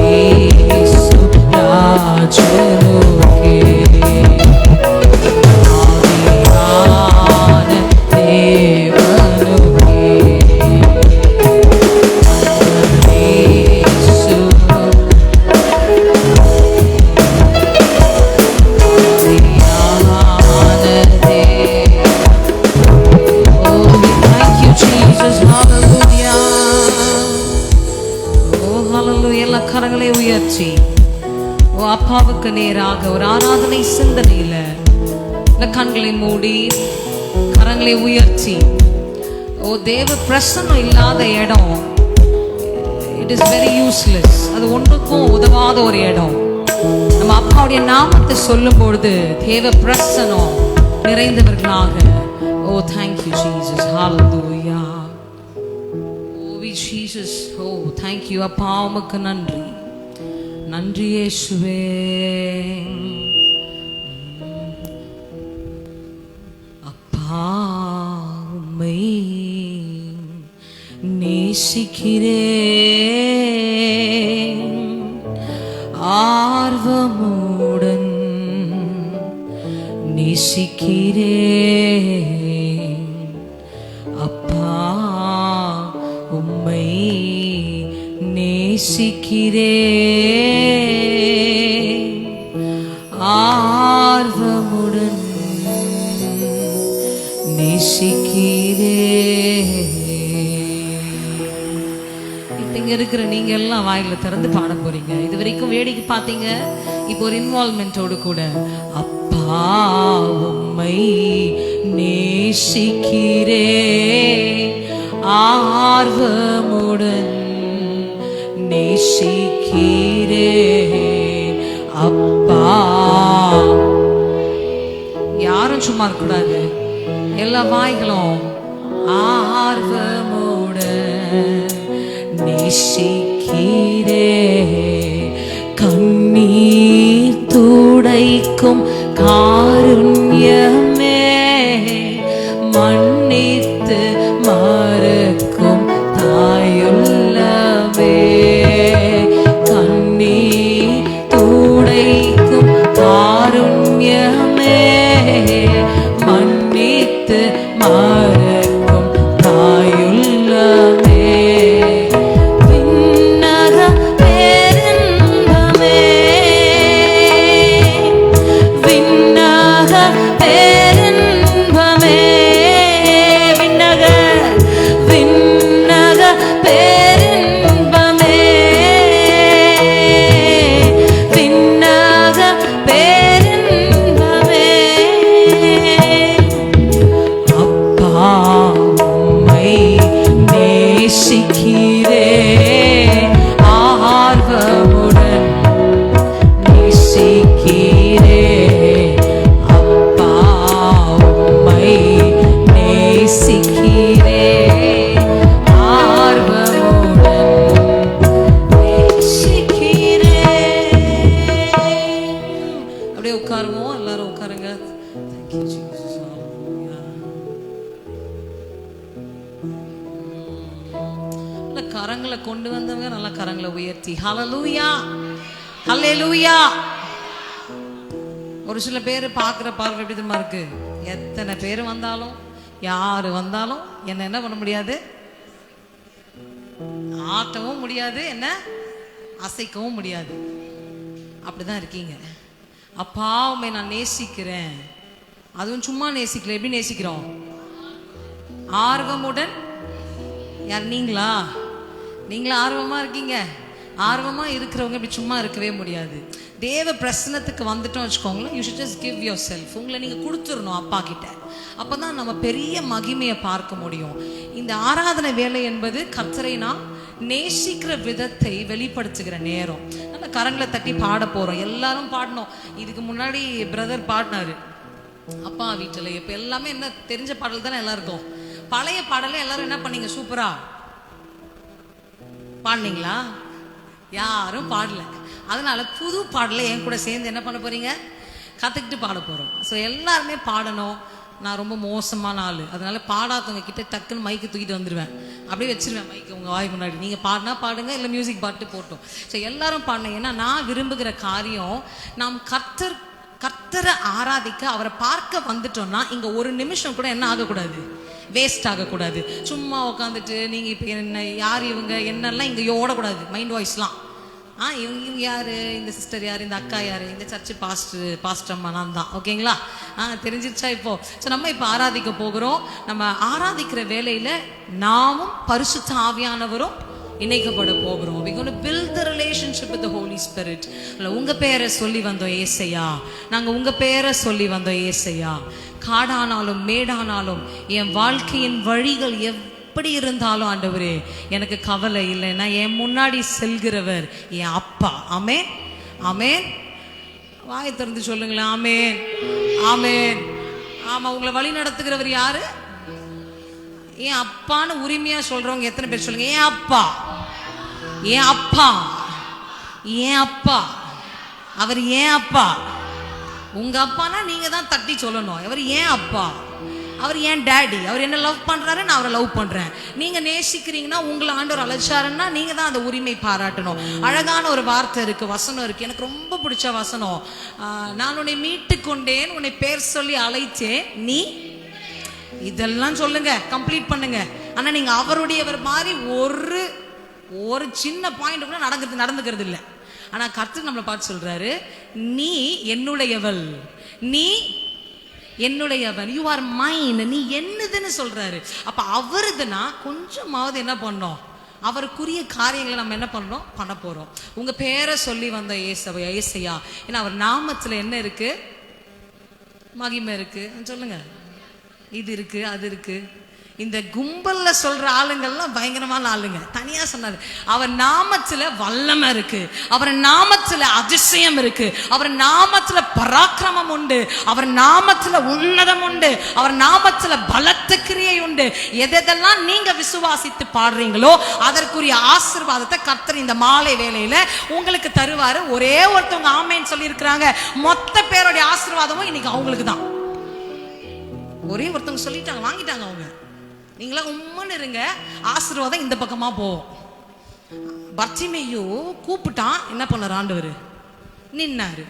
இயேசு ராஜனு கரங்களை உயர்த்தி அப்பாவுக்கு நேராக ஒரு ஆராதனை சிந்தனையில கண்களை மூடி கரங்களை உயர்த்தி தேவ பிரசன்னம் இல்லாத இடம் இட் இஸ் வெரி யூஸ்லெஸ். அது ஒன்றுக்கும் உதவாத ஒரு இடம். நம்ம அப்பாவுடைய நாமத்தை சொல்லும் பொழுது தேவ பிரசன்னம் நிறைந்தவர்களாக ஓ தேங்க்யூ ஜீசஸ் ஹalleluya ஓ ஜீசஸ் ஓ தேங்க்யூ அப்பா உமக்கு நன்றி நன்றி இயேசுவே. அப்பா உம்மை நேசிக்கிறேன் ஆர்வமுடன் நேசிக்கிறேன் அப்பா உம்மை நேசிக்கிறேன் ஆர்வமுடன் நேசிக்கிறேன். இங்க இருக்கிற நீங்க எல்லாம் வாயில திறந்து பாட போறீங்க. இது வரைக்கும் வேடிக்கை பார்த்தீங்க, இப்போ ஒரு இன்வால்வ்மெண்டோடு கூட அப்பா உம்மை நேசிக்கிறேன் ஆர்வமுடன் நேசிக்கிறேன் அப்பா. யாரும் சும்மா இருக்கக்கூடாது, எல்லா வாய்களும் ஆர்வமுடன் நேசிக்கிறே கண்ணீர் துடைக்கும் காருண்யமே மன்னித்து மறக்கும் தாயுள்ளவே கண்ணீர் துடைக்கும் காருண்யமே மன்னித்து மறக்கும் தாயுள்ளவே கரங்களை கொண்டு வந்தவங்க நல்லா கரங்களை உயர்த்தி ஹalleluya ஹalleluya. ஒரு சில பேர் பார்க்குற பார்வை எப்படி தெரியுமா இருக்கு, எத்தனை பேர் வந்தாலும் யாரு வந்தாலும் என்ன பண்ண முடியாது, ஆட்டவும் முடியாது, என்ன அசைக்கவும் முடியாது. அப்படிதான் இருக்கீங்க. அப்பா உம்மை நான் நேசிக்கிறேன், அதுவும் சும்மா நேசிக்கல, எப்படி நேசிக்கிறோம், ஆர்வமுடன். யார் நீங்களா? நீங்களும் ஆர்வமா இருக்கீங்க. ஆர்வமா இருக்கிறவங்க இப்படி சும்மா இருக்கவே முடியாது. தேவ பிரசனத்துக்கு வந்துட்டோம் வச்சுக்கோங்களேன், you should just give your self. உங்களை நீங்கள் கொடுத்துடணும் அப்பா கிட்ட. அப்போ தான் நம்ம பெரிய மகிமையை பார்க்க முடியும். இந்த ஆராதனை வேலை என்பது கர்த்தரை நாம் நேசிக்கிற விதத்தை வெளிப்படுத்துகிற நேரம். நம்ம கரங்களை தட்டி பாட போகிறோம், எல்லாரும் பாடணும். இதுக்கு முன்னாடி பிரதர் பாடினாரு அப்பா வீட்டில். இப்போ எல்லாமே என்ன தெரிஞ்ச பாடல் தானே எல்லாருக்கும். பழைய பாடலை எல்லாரும் என்ன பண்ணீங்க, சூப்பரா பாடினீங்களா? யாரும் பாடல. அதனால புது பாடலை என் கூட சேர்ந்து என்ன பண்ண போறீங்க, கற்றுக்கிட்டு பாட போகிறோம். ஸோ எல்லாருமே பாடணும். நான் ரொம்ப மோசமான ஆள், அதனால பாடாதவங்க கிட்ட டக்குன்னு மைக்கு தூக்கிட்டு வந்துடுவேன், அப்படியே வச்சிருவேன் மைக்கு உங்கள் வாய் முன்னாடி. நீங்கள் பாடினா பாடுங்க, இல்லை மியூசிக் பாட்டு போட்டோம். ஸோ எல்லாரும் பாடணும். ஏன்னா நான் விரும்புகிற காரியம், நாம் கர்த்தரை ஆராதிக்க அவரை பார்க்க வந்துட்டோம்னா இங்கே ஒரு நிமிஷம் கூட என்ன ஆகக்கூடாது, வேஸ்ட் ஆகக்கூடாது. சும்மா உட்காந்துட்டு நீங்கள் இப்போ என்ன யார் இவங்க என்னெல்லாம் இங்கே ஓடக்கூடாது. மைண்ட் வாய்ஸ்லாம் இவங்க யார், இந்த சிஸ்டர் யார், இந்த அக்கா யார், இந்த சர்ச்சு பாஸ்டர் அம்மா நான் தான், ஓகேங்களா? தெரிஞ்சிருச்சா இப்போ? ஸோ நம்ம இப்போ ஆராதிக்க போகிறோம். நம்ம ஆராதிக்கிற வேலையில் நாமும் பரிசுத்த ஆவியானவரும் இணைக்கப்பட போகிறோம். we going to build the relationship with the Holy Spirit. உங்க பேரை சொல்லி வந்தோம் ஏசையா, நாங்க உங்க பேரை சொல்லி வந்தோம் ஏசையா. காடானாலும் மேடானாலும் என் வாழ்க்கையின் வழிகள் எப்படி இருந்தாலும் ஆண்டவரே எனக்கு கவலை இல்லைன்னா என் முன்னாடி செல்கிறவர் என் அப்பா. ஆமென் ஆமென். வாயை திறந்து சொல்லுங்களேன் ஆமென் ஆமென். ஆமா, உங்களை வழி நடத்துகிறவர் யாரு? என் அப்பான்னு உரிமையா சொல்றவங்க எத்தனை பேர் சொல்லுங்க? என் அப்பா, என் அப்பா, என் அப்பா. அவர் ஏன் அப்பா. உங்க அப்பானா நீங்க தான் தட்டி சொல்லணும். அவர் ஏன் அப்பா, அவர் ஏன் டேடி. அவர் என்ன லவ் பண்றாரு, நான் அவரை லவ் பண்றேன். நீங்க நேசிக்கிறீங்கன்னா, உங்களை ஆண்டவர் அழைச்சாருன்னா நீங்க தான் அந்த உரிமை பாராட்டணும். அழகான ஒரு வார்த்தை இருக்கு, வசனம் இருக்கு, எனக்கு ரொம்ப பிடிச்ச வசனம். நான் உன்னை மீட்டு கொண்டேன், உன்னை பேர் சொல்லி அழைத்தேன், நீ இதெல்லாம் சொல்லுங்க, கம்ப்ளீட் பண்ணுங்க. ஆனா நீங்க அவருடையவர் மாதிரி ஒரு சின்ன பாயிண்ட் கூட நடந்துக்கிறது இல்லை. ஆனா கர்த்தர் நம்மளை பார்த்து சொல்றாரு, நீ என்னுடையவள், நீ என்னுடையவன், யூ ஆர் மைன், நீ என்னதுன்னு சொல்றாரு. அப்ப அவருதுன்னா கொஞ்சமாவது என்ன பண்ணோம், அவருக்குரிய காரியங்களை நம்ம என்ன பண்ணோம், பண்ண போறோம். உங்க பேரை சொல்லி வந்த ஏசையா, ஏன்னா அவர் நாமத்துல என்ன இருக்கு, மகிமை இருக்கு. சொல்லுங்க, இது இருக்கு அது இருக்கு. இந்த கும்பல்ல சொல்ற ஆளுங்கள்லாம் பயங்கரமான ஆளுங்க. தனியா சொன்னாரு, அவர் நாமத்துல வல்லமை இருக்கு, அவர் நாமத்துல அதிசயம் இருக்கு, அவர் நாமத்துல பராக்கிரமம் உண்டு, அவர் நாமத்துல உன்னதம் உண்டு, அவர் நாமத்துல பலத்த கிரியை உண்டு. எதெல்லாம் நீங்க விசுவாசித்து பாடுறீங்களோ அதற்குரிய ஆசீர்வாதத்தை கர்த்தர் இந்த மாலை வேளையில உங்களுக்கு தருவாரு. ஒரே ஒருத்தவங்க ஆமேன்னு சொல்லி இருக்கிறாங்க. மொத்த பேருடைய ஆசீர்வாதமும் இன்னைக்கு அவங்களுக்கு தான். ஒரே ஒருத்தவங்க சொல்லிட்டாங்க, வாங்கிட்டாங்க அவங்க. நீங்களா உம்மன்னு இருங்க, ஆசீர்வாதம் இந்த பக்கமா போவோம். பர்த்திமேயு கூப்பிட்டான், என்ன பண்ணாரு ஆண்டவர், நின்னாரு.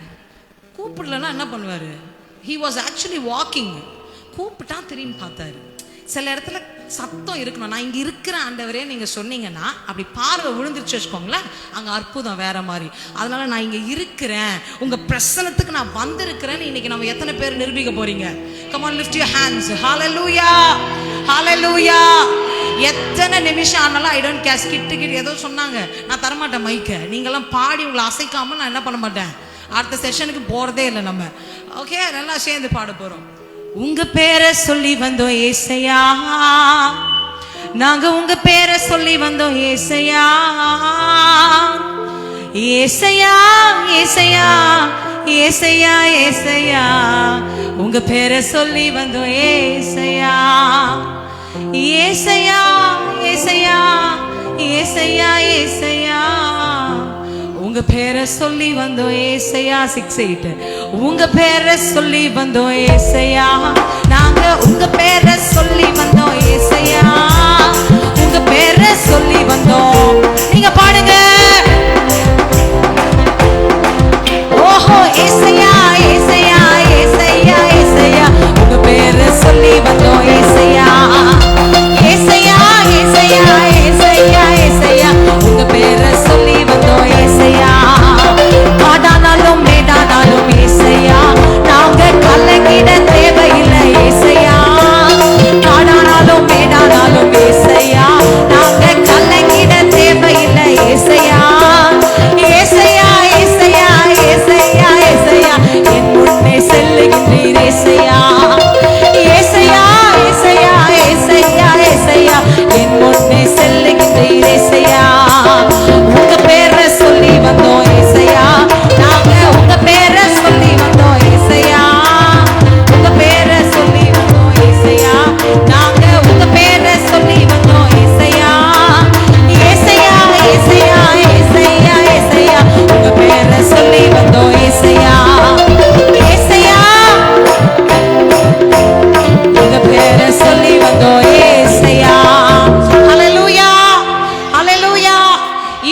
கூப்பிடலன்னா என்ன பண்ணுவாரு, he was actually walking. கூப்பிட்டான், திரும்பி பார்த்தாரு. சில இடத்துல சத்தம் இருக்கணும், நான் இங்க இருக்கிற ஆண்டவரே நீங்க சொன்னீங்கன்னா அப்படி பார்வை விழுந்துருச்சு வச்சுக்கோங்களேன், அங்க அற்புதம் வேற மாதிரி. அதனால நான் இங்க இருக்கிறேன், உங்க பிரசனத்துக்கு நான் வந்திருக்கிறேன்னு இன்னைக்கு நம்ம எத்தனை பேர் நிரூபிக்க போறீங்க? Come on, lift your hands. Hallelujah, hallelujah. எத்தனை நிமிஷம் ஆனாலும் ஐ டோன்ட் கேர். கிட்டு ஏதோ சொன்னாங்க, நான் தரமாட்டேன் மைக்க. நீங்கெல்லாம் பாடி உங்களை அசைக்காம நான் என்ன பண்ண மாட்டேன், அடுத்த செஷனுக்கு போறதே இல்லை நம்ம. ஓகே, நல்லா சேர்ந்து பாட போறோம். உங்க பேரை சொல்லி வந்தோம் ஏசையா, நாங்க உங்க பேரை சொல்லி வந்தோம் ஏசையா, ஏசையா ஏசையா ஏசையா ஏசையா, உங்க பேரை சொல்லி வந்தோம் ஏசையா, ஏசையா ஏசையா ஏசையா ஏசையா, உங்க பேரை சொல்லி வந்தோம் ஏசையா. 6-8 உங்க பேரை சொல்லி வந்தோம் ஏசையா, நாங்க உங்க பேரை சொல்லி வந்தோம் ஏசையா, உங்க பேரை சொல்லி வந்தோம். நீங்க பாடுங்க, ஓஹோ ஏசையா ஏசையா ஏசையா ஏசையா, உங்க பேரை சொல்லி வந்தோம் ஏசையா, ஏசையா ஏசையா ஏசையா ஏசையா, உங்க பேரை சொல்லி வந்தோம் ஏசையா. காடானாலும் மேடானாலும் ஏசையா, நாங்க கலங்கிட தேவையில்லை ஏசையா, காடானாலும் மேடானாலும் ஏசையா, நாங்க கலங்கிட தேவையில்லை ஏசையா, ஏசையா ஏசையா ஏசையா ஏசையா, என் முன்னே செல்லுகின்றீர் ஏசையா, ஏசையா ஏசையா ஏசையா ஏசையா, என் முன்னே செல்லுகின்றீர் ஏசையா. உங்க பேரை சொல்லி வந்தோம் ஏசையா, நாங்க உங்க பேரை சொல்லி வந்தோம் ஏசையா, உங்க பேரை சொல்லி வந்தோம் ஏசையா, நாங்க உங்க பேரை சொல்லி வந்தோம் ஏசையா, ஏசையா ஏசையா ஏசையா ஏசையா, உங்க பேரை சொல்லி வந்தோம் ஏசையா, ஏசையா உங்க பேரை சொல்லி வந்தோம் ஏசையா. ஹல்லேலூயா ஹல்லேலூயா.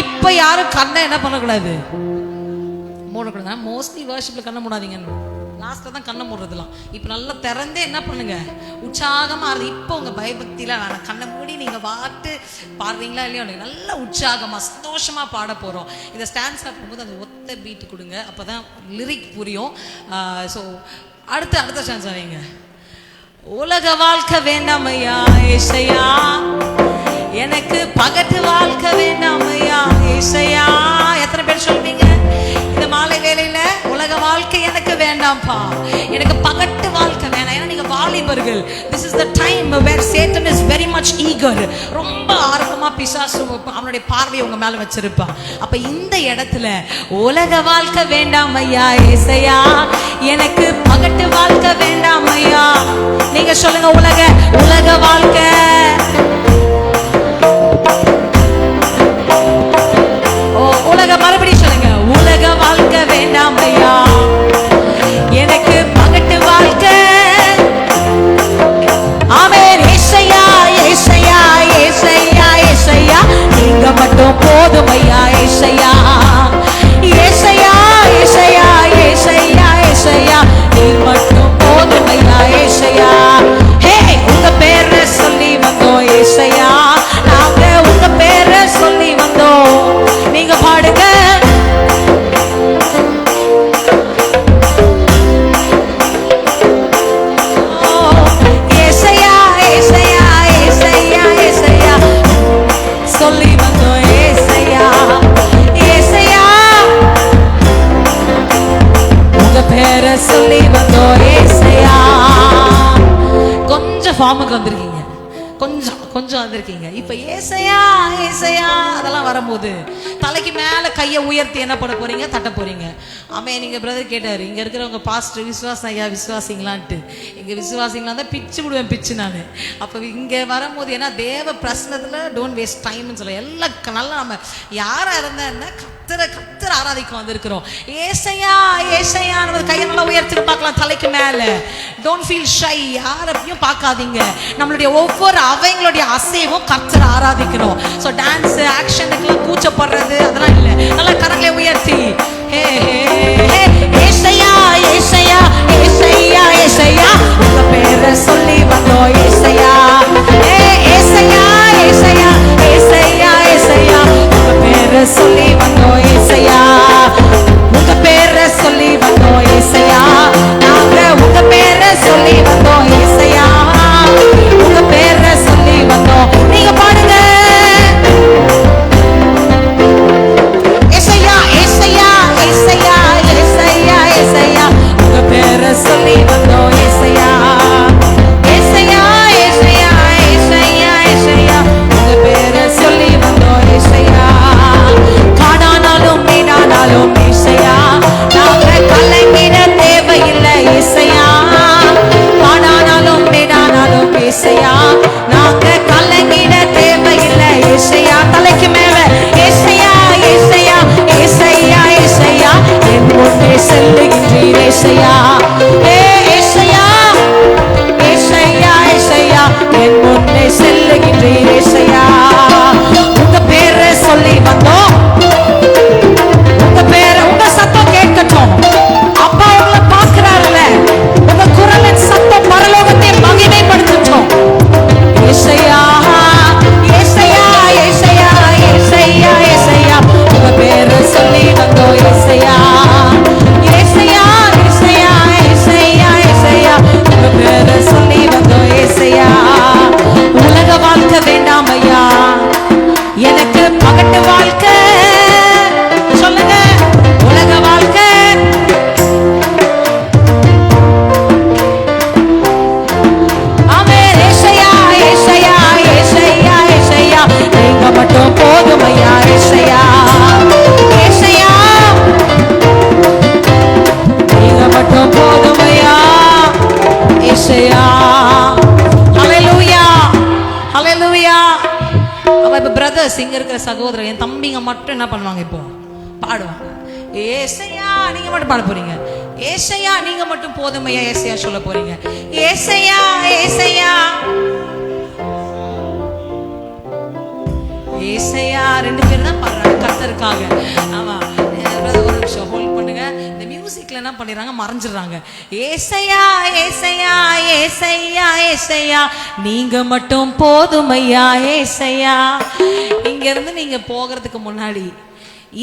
இப்ப யாரும் கண்ணை என்ன பண்ணக்கூடாது, மூடக்கூடாது. மோஸ்ட்லி வர்ஷிப்ல கண்ணை மூடாதீங்க, லாஸ்ட்ல தான் கண்ணை மூடுறதுலாம். இப்ப நல்லா திறந்தே என்ன பண்ணுங்க, உற்சாகமா ஆறுது. இப்போ உங்க பயபக்தியில வேணாம், கண்ணை மூடி நீங்க பாட்டு பாடுறீங்களா இல்லையா, நல்லா உற்சாகமா சந்தோஷமா பாட போறோம். இந்த ஸ்டாண்ட்ஸ் போகும்போது அந்த ஒத்த பீட்டு கொடுங்க, அப்பதான் லிரிக் புரியும். ஸோ அடுத்த ஸ்டாண்ட்ஸ் வைங்க. உலக வாழ்க்கை வேண்டாம் ஐயா ஏசையா, எனக்கு பகட்டு வாழ்க்கை வேண்டாம் is the time where Satan is very much eager. ரொம்ப ஆர்வமா பிசாசு அவனுடைய பார்வையை உங்க மேல வச்சிருப்பான். அப்ப இந்த இடத்துல உலக வாழ்க்கை வேண்டாம் ஐயா ஏசையா, எனக்கு பகட்டு வாழ்க்கை வேண்டாம் ஐயா. நீங்க சொல்லுங்க, உலக வாழ்க்கை. மறுபடியும் சொல்லுங்க, உலக வாழ்க்கை வேண்டாம் ஐயா, எனக்கு பகட்டு வாழ்க்கை. ஆமென். ஏசையா ஏசையா ஏசையா ஏசையா, நீங்க மட்டும் போதும் ஐயா ஏசையா. ஏசையா ஏசையா ஏசையா ஏசையா, நீ மட்டும் போதும் ஐயா ஏசையா. ஹே, உங்க பேரை சொல்லி வந்தோம் ஏசையா, நாங்க உங்க பேரை சொல்லி வந்தோம். நீங்க பாடுங்க. ஏசையா ஏசையா ஏசையா ஏசையா, சொல்லி வந்தோம் ஏசையா. ஏசையா, உங்க பேரை சொல்லி வந்தோம் ஏசையா. கொஞ்சம் ஃபார்முக்கு வந்திருக்கீங்க, கொஞ்சம் வந்திருக்கீங்க. இப்ப ஏசையா ஏசையா அதெல்லாம் வரும்போது தலைக்கு மேல கையை உயர்த்தி என்ன பண்ண போறீங்க? தட்ட போறீங்க. ஆமே. நீங்க பிரதர் கேட்டாரு, இங்க இருக்கிறவங்க பாஸ்டர் விசுவாசம் ஐயா விசுவாசிங்களான்ட்டு. இங்க விசுவாசிங்களா தான் பிச்சு விடுவேன், பிச்சு நான். அப்ப இங்க வரும்போது ஏன்னா தேவ பிரச்சனத்துல டோன்ட் வேஸ்ட் டைம்னு சொல்ல எல்லாம் நல்லா நம்ம யாரா இருந்தா என்ன கத்தர ஆராதிக்க வந்திருக்கிறோம். ஏசையா ஏசையா கையை நல்லா உயர்த்திட்டு பார்க்கலாம் தலைக்கு மேல. டோன்ட் ஃபீல் ஷை, யாரையும் பார்க்காதீங்க. நம்மளுடைய ஒவ்வொரு அவைங்களுடைய அசைவும் கத்தர ஆராதிக்கணும். ஸோ டான்ஸ் ஆக்ஷனுக்குலாம் கூச்சப்படுறது அதெல்லாம் இல்லை. நல்லா கரங்களை உயர்த்தி ஹே ஹே ஏசையா ஏசையா ஏசையா ஏசையா, உங்க பேரை சொல்லி வந்தோம் ஏசையா. ஏசையா ஏசையா ஏசையா ஏசையா, உங்க பேரை சொல்லி வந்தோம் ஏசையா. உங்க பேரை சொல்லி வந்தோம் ஏசையா, நாங்க உங்க பேரை சொல்லி வந்தோம் ஏசையா. உங்க பேரை சொல்லி வந்தோம். நீங்க பாடுங்க. ஏசையா ஏசையா ஏசையா ஏசையா ஏசையா, உங்க பேரை சொல்லி வந்தோம் ஏசையா. ஏசையா ஏசையா ஏசையா ஏசையா, உங்க பேரை சொல்லி வந்தோம் ஏசையா. காணானாலும் மீனானாலும் ஏசையா, நாங்க கலங்கிட தேவையில்லை ஏசையா. காணானாலும் மீனானாலும் ஏசையா, நாங்க கலங்கிட தேவையில்லை ஏசையா. தலைக்கு மேல ஏசையா ஏசையா ஏசையா ஏசையா, என் முன்னே செல்லுகின்றீர் ஏசையா. ஏசையா ஏசையா ஏசையா, என் முன்னே செல்லுகின்றீர் ஏசையா. உங்க பேரை சொல்லி வந்தோம். உங்க பேரை, உங்க சத்தம் கேட்கட்டும். அப்பா உங்களை பார்க்கிறாருல, உங்க குரலின் சத்தம் பரலோகத்தை மகிமைப்படுத்தட்டும். ஏசையா ஏசையா ஏசையா ஏசையா ஏசையா, உங்க பேரை சொல்லி வந்தோம் ஏசையா. ஏசையா ஏசையா ஏசையா ஏசையா, உங்க பேரை சொல்லி வந்தோம் ஏசையா. உலக வாழ்க்கை வேண்டாம் ஐயா, எனக்கு பகட்டு வாழ்க்கை. சொல்லுங்க, உலக வாழ்க்கை. ஆமென். ஏசையா ஏசையா ஏசையா ஏசையா, நீங்க மட்டும் போதும் ஐயா ஏசையா. ஏசையா, நீங்க மட்டும் போதும் ஐயா ஏசையா. ஹல்லேலூயா ஹல்லேலூயா. அவ இப்ப பிரதர்ஸ், இங்க இருக்கிற சகோதரர், என் தம்பிங்க மட்டும் என்ன பண்ணுவாங்க? இப்போ பாடுவாங்க. ஏசையா நீங்க மட்டும் பாட போறீங்க. ஏசையா நீங்க மட்டும் போதுமையா ஏசையா சொல்ல போறீங்க. ஏசையா ஏசையா ஏசையா, ரெண்டு பேரும் தான் பாடுறாங்க கர்த்தருக்காக. ஆமா, ஒரு நிமிஷம் ஹோல்ட் பண்ணுங்க. இந்த மியூசிக்ல என்ன பண்ணிடுறாங்க? மறைஞ்சிடுறாங்க. ஏசையா ஏசையா ஏசையா ஏசையா, நீங்க மட்டும் போதுமையா ஏசையா. இங்க இருந்து நீங்க போகிறதுக்கு முன்னாடி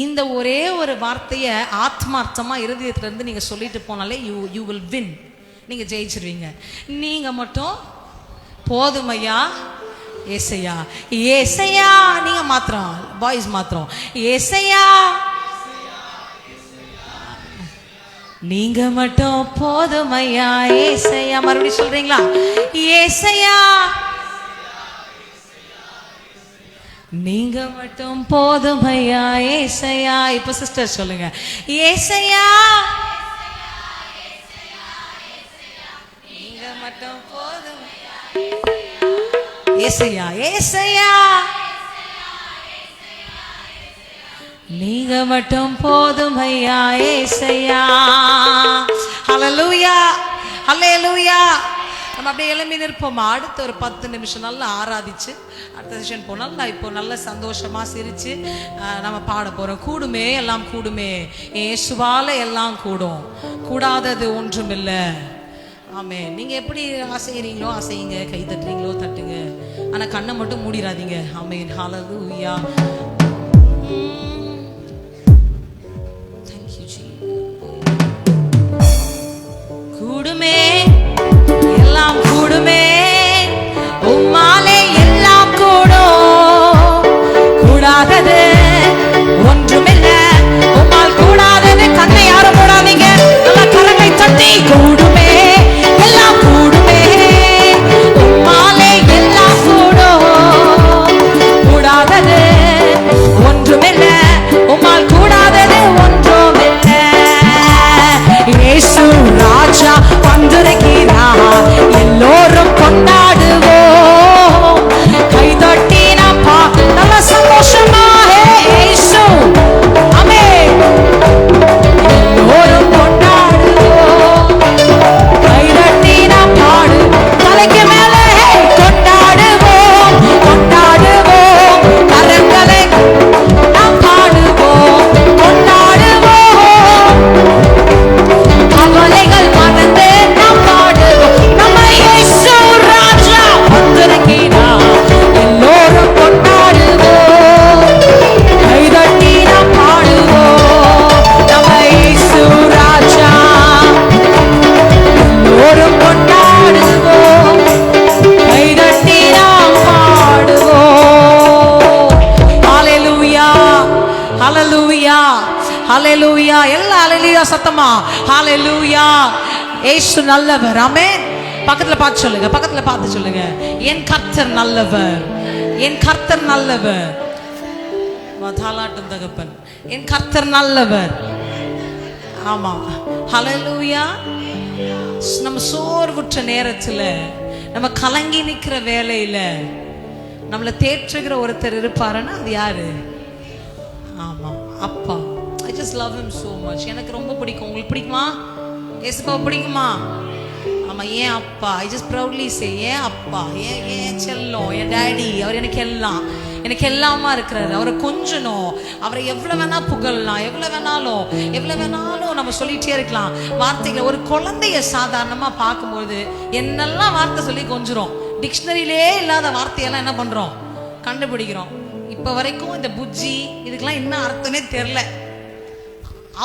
இந்த ஒரே ஒரு வார்த்தையை ஆத்மார்த்தமா இருதயத்துல இருந்து நீங்க சொல்லிட்டு போனாலே யூ வில் வின். நீங்க ஜெயிச்சிருவீங்க. நீங்க மட்டும் போதுமையா ஏசையா. ஏசையா நீங்க மாத்திரம், பாய்ஸ் மாத்திரம். ஏசையா நீங்க மட்டும் போதுமையா ஏசையா. மறுபடியும் சொல்றீங்களா? ஏசையா நீங்க மட்டும் போதுமையா ஏசையா. இப்ப சிஸ்டர் சொல்லுங்க, ஏசையா நீங்க மட்டும் போதுமையா ஏசையா. ஏசையா நீங்க மட்டும் போதுமையா ஏசையா. ஹல்லேலூயா ஹல்லேலூயா. நம்ம அப்படியே எழும்பி நிற்போமா? அடுத்த ஒரு 10 நிமிஷம் நல்லா ஆராதிச்சு அடுத்த செஷன் போனால் நான் இப்போ நல்ல சந்தோஷமா சிரிச்சு நம்ம பாட போறோம். கூடுமே எல்லாம் கூடுமே, இயேசுவால எல்லாம் கூடும், கூடாதது ஒன்றுமில்லை. ஆமே. நீங்க எப்படி அசைகிறீங்களோ அசையுங்க, கை தட்டுறீங்களோ தட்டுங்க, ஆனா கண்ணை மட்டும் மூடிடாதீங்க. ஆமென். ஹல்லேலூயா. Thank you Jesus. கூடுமே எல்லாம் கூடுமே, உம்மாலே எல்லாம் கூடும், கூடாதது ஒன்றுமில்லை, உம்மால் கூடாதது. கண்ணை யாரும் மூடாதீங்க, நல்ல கரங்களை தட்டி கூடுமே எல்லாம் கூடுமே, உம்மாலே எல்லாம் கூடும், கூடாதது ஒன்றுமில்லை, உம்மால் கூடாதது ஒன்றுமில்லை. இயேசு ராஜா வந்திருக்கிறார், எல்லோரும் கொண்டாடுவோம், கைதட்டி நாம் நல்ல சந்தோஷமா இயேசு. ஆமென். எல்லோரும் கொண்டாடுவோம், கைதட்டி நாம் பாடு, தலைக்கு மேலே கொண்டாடுவோம், கொண்டாடுவோம், கரங்களை நாம் பாடுவோம், கொண்டாடுவோம், கவலைகள் மறந்து நாம் பாடுவோம். நம்ம இயேசு ராஜா வந்திருக்கிறார், எல்லோரும் கொண்டாடுவோம், கைதட்டி நாம் பாடுவோம். நம்ம இயேசு ராஜா எல்லோரும் கொண்டாடுவோம், கைதட்டி நாம் பாடுவோம். ஹல்லேலூயா ஹல்லேலூயா ஹல்லேலூயா. எல்லா ஹல்லேலூயா சத்தமா ஹல்லேலூயா. இயேசு நல்லவர். ஆமென். பக்கத்துல பார்த்து சொல்லுங்க, பக்கத்துல பார்த்து சொல்லுங்க, என் கர்த்தர் நல்லவர், என் கர்த்தர் நல்லவர். தாலாட்டும் தகப்பன், என் கர்த்தர் நல்லவர். ஆமா. ஹல்லேலூயா. நம்ம சோர்வுற்ற நேரத்துல, நம்ம கலங்கி நிக்கிற வேலையில நம்மளை தேற்றுகிற ஒருத்தர் இருப்பாருன்னா அது யாரு? ஆமா, அப்பா. I just love him so much. எனக்கு ரொம்ப பிடிக்கும். உங்களுக்கு பிடிக்குமா? ஏசப்பா பிடிக்குமா? ஆமா, ஏன் அப்பா. I just proudly say ஏன் அப்பா, ஏன் செல்லம், என் டாடி. அவர் எனக்கு எல்லாம், எனக்கு எல்லாமா இருக்கிறாரு. அவரை கொஞ்சணும், அவரை எவ்வளவு வேணா புகழலாம், எவ்வளவு வேணாலும் நம்ம சொல்லிட்டே இருக்கலாம் வார்த்தைகள். ஒரு குழந்தைய சாதாரணமா பார்க்கும்போது என்னெல்லாம் வார்த்தை சொல்லி கொஞ்சிரும். டிக்ஷனரியிலே இல்லாத வார்த்தையெல்லாம் என்ன பண்றோம்? கண்டுபிடிக்கிறோம். இப்ப வரைக்கும் இந்த புஜ்ஜி இதுக்கெல்லாம் என்ன அர்த்தமே தெரியல.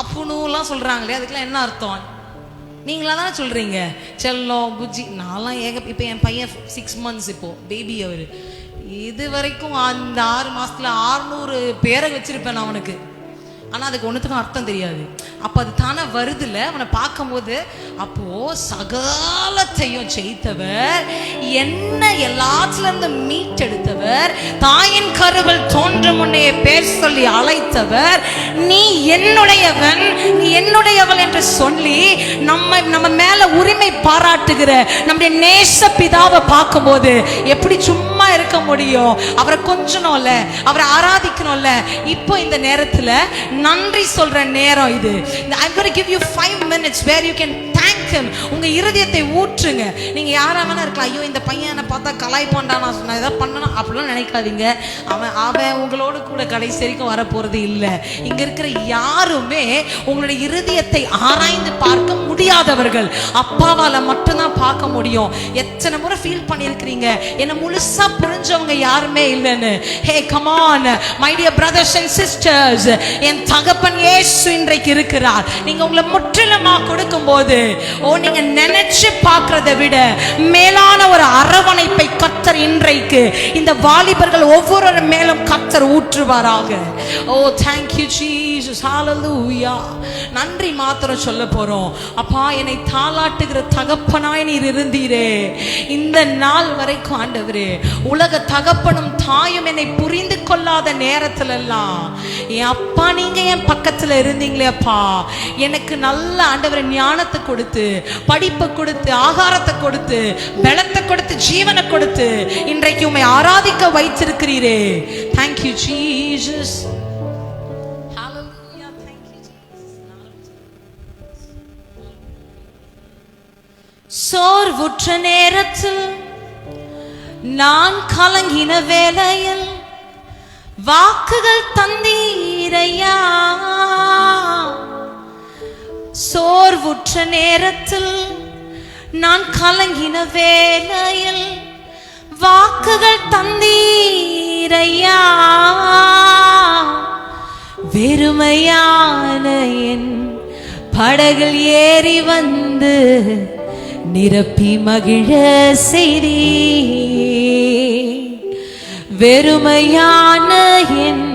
அப்புனுலாம் சொல்றாங்களே, அதுக்கெல்லாம் என்ன அர்த்தம்? நீங்களா தானே சொல்றீங்க, செல்லம் புஜ்ஜி. நான்லாம் இப்போ என் பையன் 6 months, இப்போ பேபி. அவர் இது வரைக்கும் அந்த 6 மாசத்துல 600 பேரை வச்சிருப்பேன் நான் அவனுக்கு. ஆனா அதுக்கு ஒண்ணுத்துக்கும் அர்த்தம் தெரியாது. அப்ப அது தானே வருதுல அவனை பார்க்கும்போது. அப்போ சகலத்தையும் ஜெயித்தவர், என்ன எல்லாத்துல இருந்து மீட்டெடுத்தவர், தாயின் கருவில் தோன்றும் முன்னே பேர் சொல்லி அழைத்தவர், நீ என்னுடையவன், நீ என்னுடையவள் என்று சொல்லி நம்ம மேல உரிமை பாராட்டுகிற நம்முடைய நேச பிதாவை பார்க்கும்போது எப்படி சும்மா இருக்க முடியும்? அவரை கொஞ்சணும்ல, அவரை ஆராதிக்கணும்ல. இப்போ இந்த நேரத்துல நன்றி சொல்ற நேரம் இது. I'm going to give you 5 minutes where you can thank him. உங்க இருதயத்தை ஊற்றுங்க. நீங்க யாரா வேணா இருக்கலாம். ஐயோ இந்த பையனை பார்த்தா கலாய்ப்பான்டா, நான் ஏதாவது பண்ணணும் அப்படிலாம் நினைக்காதீங்க. அவன் உங்களோட கூட கடைசி வரைக்கும் வர போறது இல்லை. இங்க இருக்கிற யாருமே உங்களுடைய இருதயத்தை ஆராய்ந்து பார்க்க முடியாதவர்கள். அப்பாவால மட்டும் மட்டும்தான் பார்க்க முடியும். எத்தனை முறை ஃபீல் பண்ணியிருக்கிறீங்க என்ன முழுசா புரிஞ்சவங்க யாருமே இல்லைன்னு. Hey come on my dear brothers and sisters, என் தகப்பன் இயேசு இன்றைக்கு இருக்கிறார். நீங்க உங்களை முற்றிலுமா கொடுக்கும் போது நீங்க நினைச்சு பார்க்கறதை விட மேலான ஒரு அரவணைப்பை கர்த்தர் இன்றைக்கு இந்த வாலிபர்கள் ஒவ்வொரு மேலும் கர்த்தர் ஊற்றுவாராக. ஓ thank you Jesus, hallelujah. நன்றி மாத்திரம் சொல்ல போறோம். அப்பா, என்னை தாளாட்டுகிற தகப்பனாய் நீர் இருந்தீரே இந்த நாள் வரைக்கும். ஆண்டவரே, உலக தகப்பனும் தாயும் என்னை புரிந்து கொள்ளாத நேரத்துல எல்லாம் என் அப்பா நீங்க என் பக்கத்துல இருந்தீங்களே அப்பா. எனக்கு நல்ல ஆண்டவரே ஞானத்தை கொடுத்து, படிப்பை கொடுத்து, ஆகாரத்தை கொடுத்து, பலத்தை கொடுத்து, ஜீவனை கொடுத்து இன்றைக்கு உம்மை ஆராதிக்க வைத்திருக்கிறீரே. Thank you Jesus. Hallelujah. Thank you Jesus. சோர்வுற்ற நேரத்தில் நான் கலங்கின வேளையில் வாக்குகள் தந்தீரையா. சோர்வுற்ற நேரத்தில் நான் கலங்கின வேளையில் வாக்குகள் தந்தீரையா. வெறுமையான என் படகில் ஏறி வந்து நிரப்பி மகிழ செய்தி. வெறுமையான என்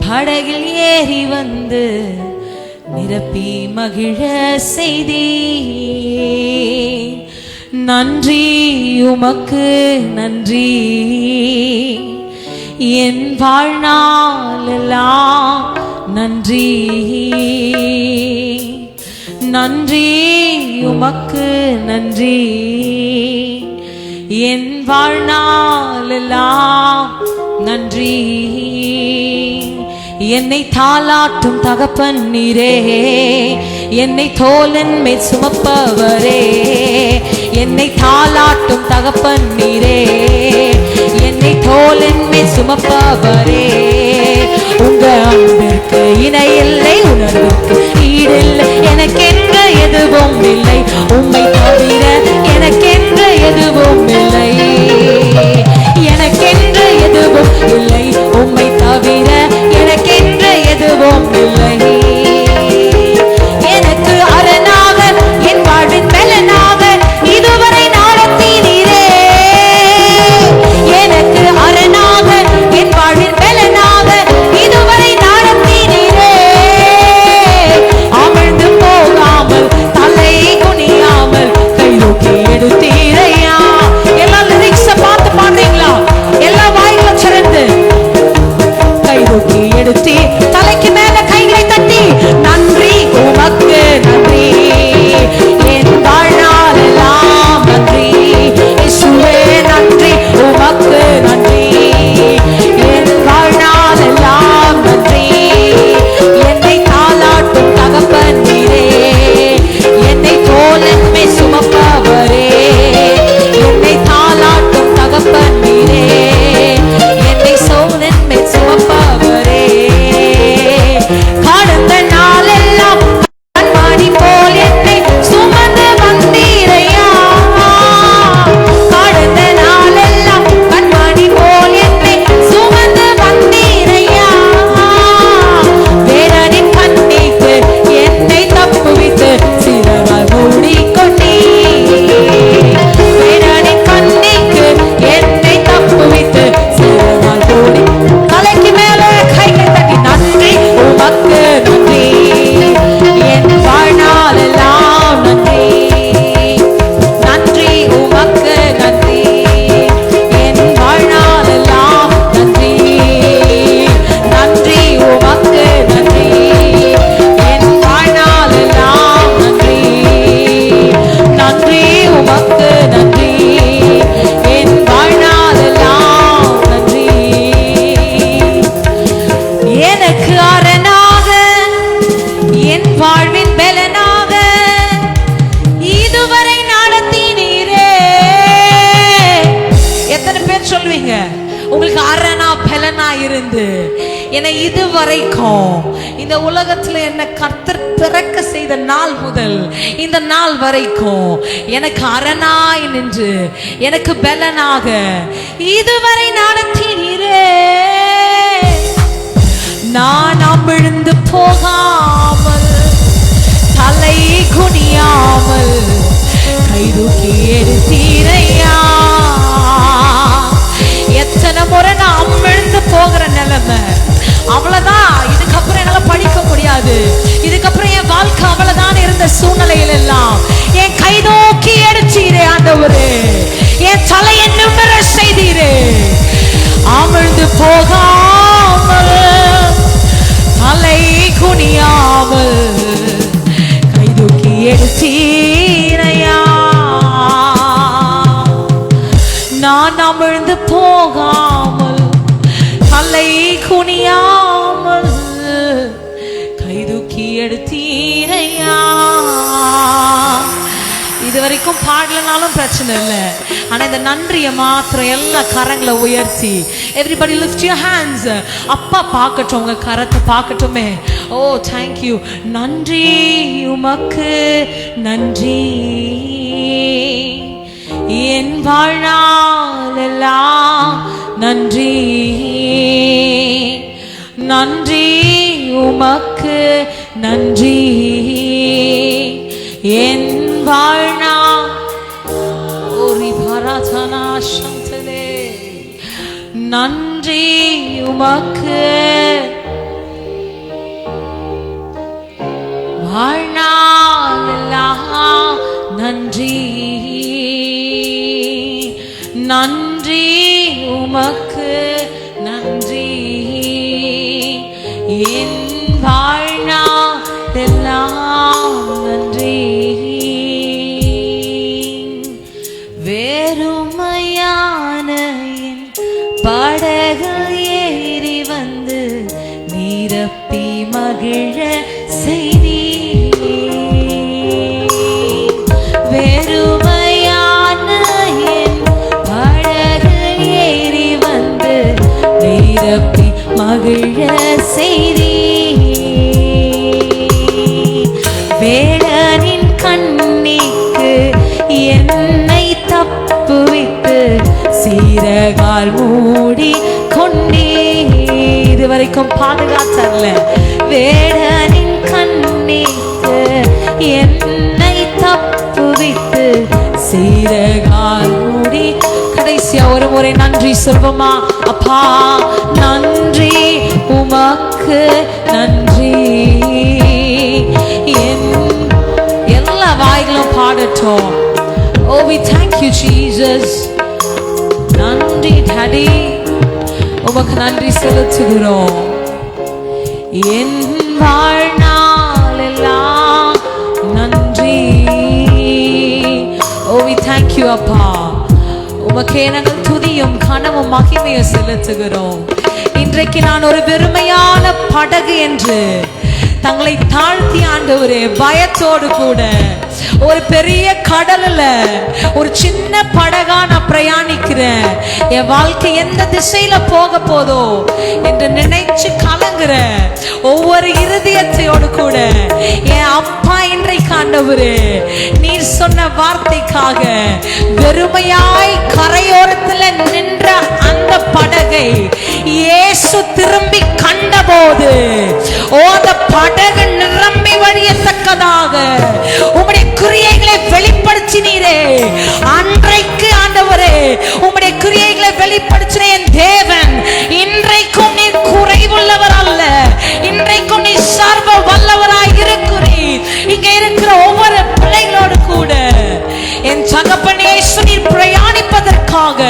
படகில் ஏறி வந்து நிரப்பி மகிழ செய்தி. நன்றி உமக்கு நன்றி, என் வாழ்நாளெல்லாம் நன்றி. நன்றி உமக்கு நன்றி, என் வாழ்நாளெல்லாம் நன்றி. என்னை தாளாட்டும் தகப்பன் நீரே, என்னை தோளின் மேல் சுமப்பவரே. என்னை தாளாட்டும் தகப்பன் நீரே, என்னை தோளின் மேல் சுமப்பவரே. உங்க அன்பிற்கு இணையில்லை, உணர்வுக்கு ஈடில்லை, எனக்கென்று எதுவும் இல்லை. உம்மை தவிர எனக்கென்று எதுவும் இல்லை, எனக்கென்று எதுவும் இல்லை. உம்மை தவிர எனக்கென்று எதுவும் இல்லை. எனக்கு அரணாக என் வாழ்வின் பலனாக இதுவரை நடத்தினீரே. எனக்கு அரணாக என் வாழ்வின் பலனாக இதுவரை நடத்தினீரே. அமிழ்ந்து போகாமல் தலை குனியாமல் கை தூக்கி எடுத்தீரையா. எல்லா லிரிக்ஸ பார்த்து பாடுறீங்களா? எல்லா வாய்களும் சிறந்து கை தூக்கி எடுத்து தலைக்கு மேல கைகளை தட்டி நன்றி உமக்கு நன்றி, என் வாழ்நாளெல்லாம் நன்றி. இயேசுவே நன்றி உமக்கு நன்றி, என் வாழ்நாளெல்லாம் நன்றி. என்னை தாளாட்டும் தகப்பன் நீரே, என்னை தோளின் மேல் சுமப்பவரே. என்னை தாளாட்டும் தகப்பன் நீரே, என்னை சோளின் மேல் சுமப்பவரே. கடந்த நாளெல்லாம் கண்மணி போல் என்னை சுமந்து வந்தீரையா. கடந்த நாளெல்லாம் கண்மணி போல் என்னை சுமந்து வந்தீரையா. வேறனின் கண்ணிக்கு என்னை தப்புவித்து சிறவாய் மூடிக்கொண்டீர். வேறனின் கண்ணிக்கு என்னை தப்புவித்து சிறவாய் மூடி தலைக்கு மேல கைகள் தட்டி நன்றி உமக்கு நன்றி, என் வாழ்நாளெல்லாம் நன்றி. நன்றி உமக்கு நன்றி, என் வாழ்நாளெல்லாம் நன்றி. நன்றி உமக்கு நன்றி, என் வாழ்நாளெல்லாம் நன்றி. நன்றி உமக்கு நன்றி, என் வாழ்நாளெல்லாம் நன்றி. எனக்கு அரணாக என் வாழ்வின் பலனாக இதுவரை நடத்தினீரே. எத்தனை பேர் சொல்வீங்க உங்களுக்கு அரணா பலனா இருந்து என்னை இதுவரைக்கும் இந்த உலகத்துல என்ன கர்த்தர் பிறக்க செய்த நாள் முதல் இந்த நாள் வரைக்கும் எனக்கு அரணாய் நின்று எனக்கு பலனாக இதுவரை நடத்தினீரே. நான் அமிழ்ந்து போகாமல் தலை குனியாமல் கைதூக்கி எடுத்தீரையா. எத்தனை முறை நான் அமிழ்ந்து போகிற நிலைமை, அவ்வளவுதான், இதுக்கப்புறம் என்னால படிக்க முடியாது, இதுக்கப்புறம் என் வாழ்க்கை அவ்வளவுதான் இருந்த சூழ்நிலையில் எல்லாம் என் கைதூக்கி எடுத்தீரே ஆண்டவரே, என் தலையை நிமிர செய்தீரே. அமிழ்ந்து போகாமல் தலை குனியாமல் கைதூக்கி எடுத்தீரையா. நான் அமிழ்ந்து போகாமல் தலை குனியாமல் கைதூக்கி எடுத்தீரையா. இதுவரைக்கும் பாடலனாலும் பிரச்சனை இல்லை, ஆனா இந்த நன்றியை மாத்திரம் எல்லா கரங்களை உயர்த்தி everybody lift your hands. அப்பா பார்க்கட்டும், உங்க கரத்தை பார்க்கட்டுமே. ஓ தேங்க்யூ. நன்றி உமக்கு நன்றி, என் வாழ்நாளெல்லாம் நன்றி. நன்றி உமக்கு நன்றி, என் வாழ்நாள். ஓரி பரதனா சந்தலே. நன்றி உமக்கு வாழ்நாளெல்லாம் நன்றி. நன்றி உமக்கு நன்றி, என் வாழ்நாளெல்லாம் நன்றி. வேறுமையான என் படகில் ஏறி வந்து நிரப்பி மகிழ செய்தி. வேறுமையான என் படகில் ஏறி வந்து நிரப்பி மகிழ செய்தி. வேடனின் கண்ணிக்கு என்னை தப்புவித்து சீரகால் மூடி கொண்டே. இதுவரைக்கும் பாதுகாத்தல்ல. வேடனின் கண்ணிக்கு என்னை தப்புவித்து சீரகால் மூடி. கடைசியா ஒரு முறை நன்றி சொல்வோமா? அப்பா நன்றி உமக்கு நன்றி. எல்லா வாய்களும் பாடட்டும். Oh, we thank you Jesus. நன்றி டாடி, உமக்கு நன்றி செலுத்துகிறோம். என் வாழ்நாளெல்லாம் நன்றி. Oh, we thank you அப்பா. உமக்கே நாங்கள் துதியும் கனமும் மகிமையும் செலுத்துகிறோம். இன்றைக்கு நான் ஒரு வெறுமையான படகு என்று தங்களை தாழ்த்தி ஆண்டவரே பயத்தோடு கூட ஒரு பெரிய கடல்ல ஒரு சின்ன படகா நான் பிரயாணிக்கிறேன். என் வாழ்க்கை எந்த திசையில போக போதோ என்று நினைச்சு கலங்குற ஒவ்வொரு இருதயத்தையோடு கூட என் அப்பா இன்றைக்கு ஆண்டவரே நீர் சொன்ன வார்த்தைக்காக வெறுமையாய் கரையோரத்துல நின்ற அந்த படகை இயேசு திரும்பி கண்டபோது அந்த படகு நிரம்பி வழியத்தக்கதாக உம்முடைய கிரியைகளை வெளிப்படுத்தினீரே. அன்றைக்கு ஆண்டவரே உம்முடைய கிரியைகளை வெளிப்படுத்தின என் தேவன் இன்றைக்கும் நீர் குறைவுள்ளவர் அல்ல, இன்றைக்கும் நீர் சர்வ வல்லவராய் இருக்கிறீர். இங்க இருக்கிற ஒவ்வொரு பிள்ளைகளோடு கூட என் தகப்பனே நீர் பிரயாணிப்பதற்காக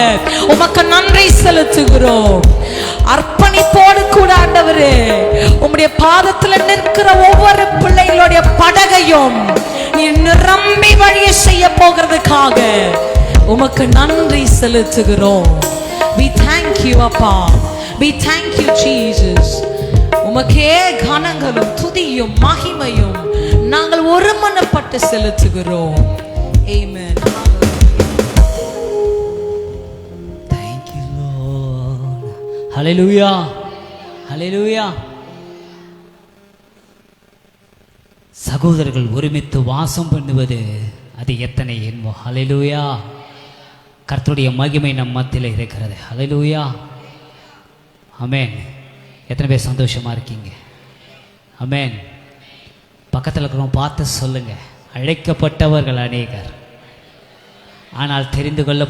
உமக்கு நன்றி செலுத்துகிறோம். அர்ப்பணிப்போடு கூட ஆண்டவரே உம்முடைய பாதத்துல நிற்கிற ஒவ்வொரு பிள்ளைகளுடைய படகையும் நீர் நிரம்பி வழிய செய்ய போகிறதுக்காக உமக்கு நன்றி செலுத்துகிறோம். We thank you அப்பா, we thank you Jesus. உமக்கே கனங்களும் துதியும் மகிமையும் நாங்கள் ஒருமனப்பட்டு செலுத்துகிறோம். Amen. Thank you Lord. Hallelujah. ஹல்லேலூயா. சகோதரர்கள் ஒருமித்து வாசம் பண்ணுவது அது எத்தனை என்போ. ஹல்லேலூயா. கர்த்தருடைய மகிமை நம் மத்தியில் இருக்கிறது. ஹல்லேலூயா. ஆமென். எத்தனை பேர் சந்தோஷமா இருக்கீங்க? ஆமென். பக்கத்தில் இருக்கிறவங்க பார்த்து சொல்லுங்க, அழைக்கப்பட்டவர்கள் அநேகர், ஆனால் தெரிந்து கொள்ள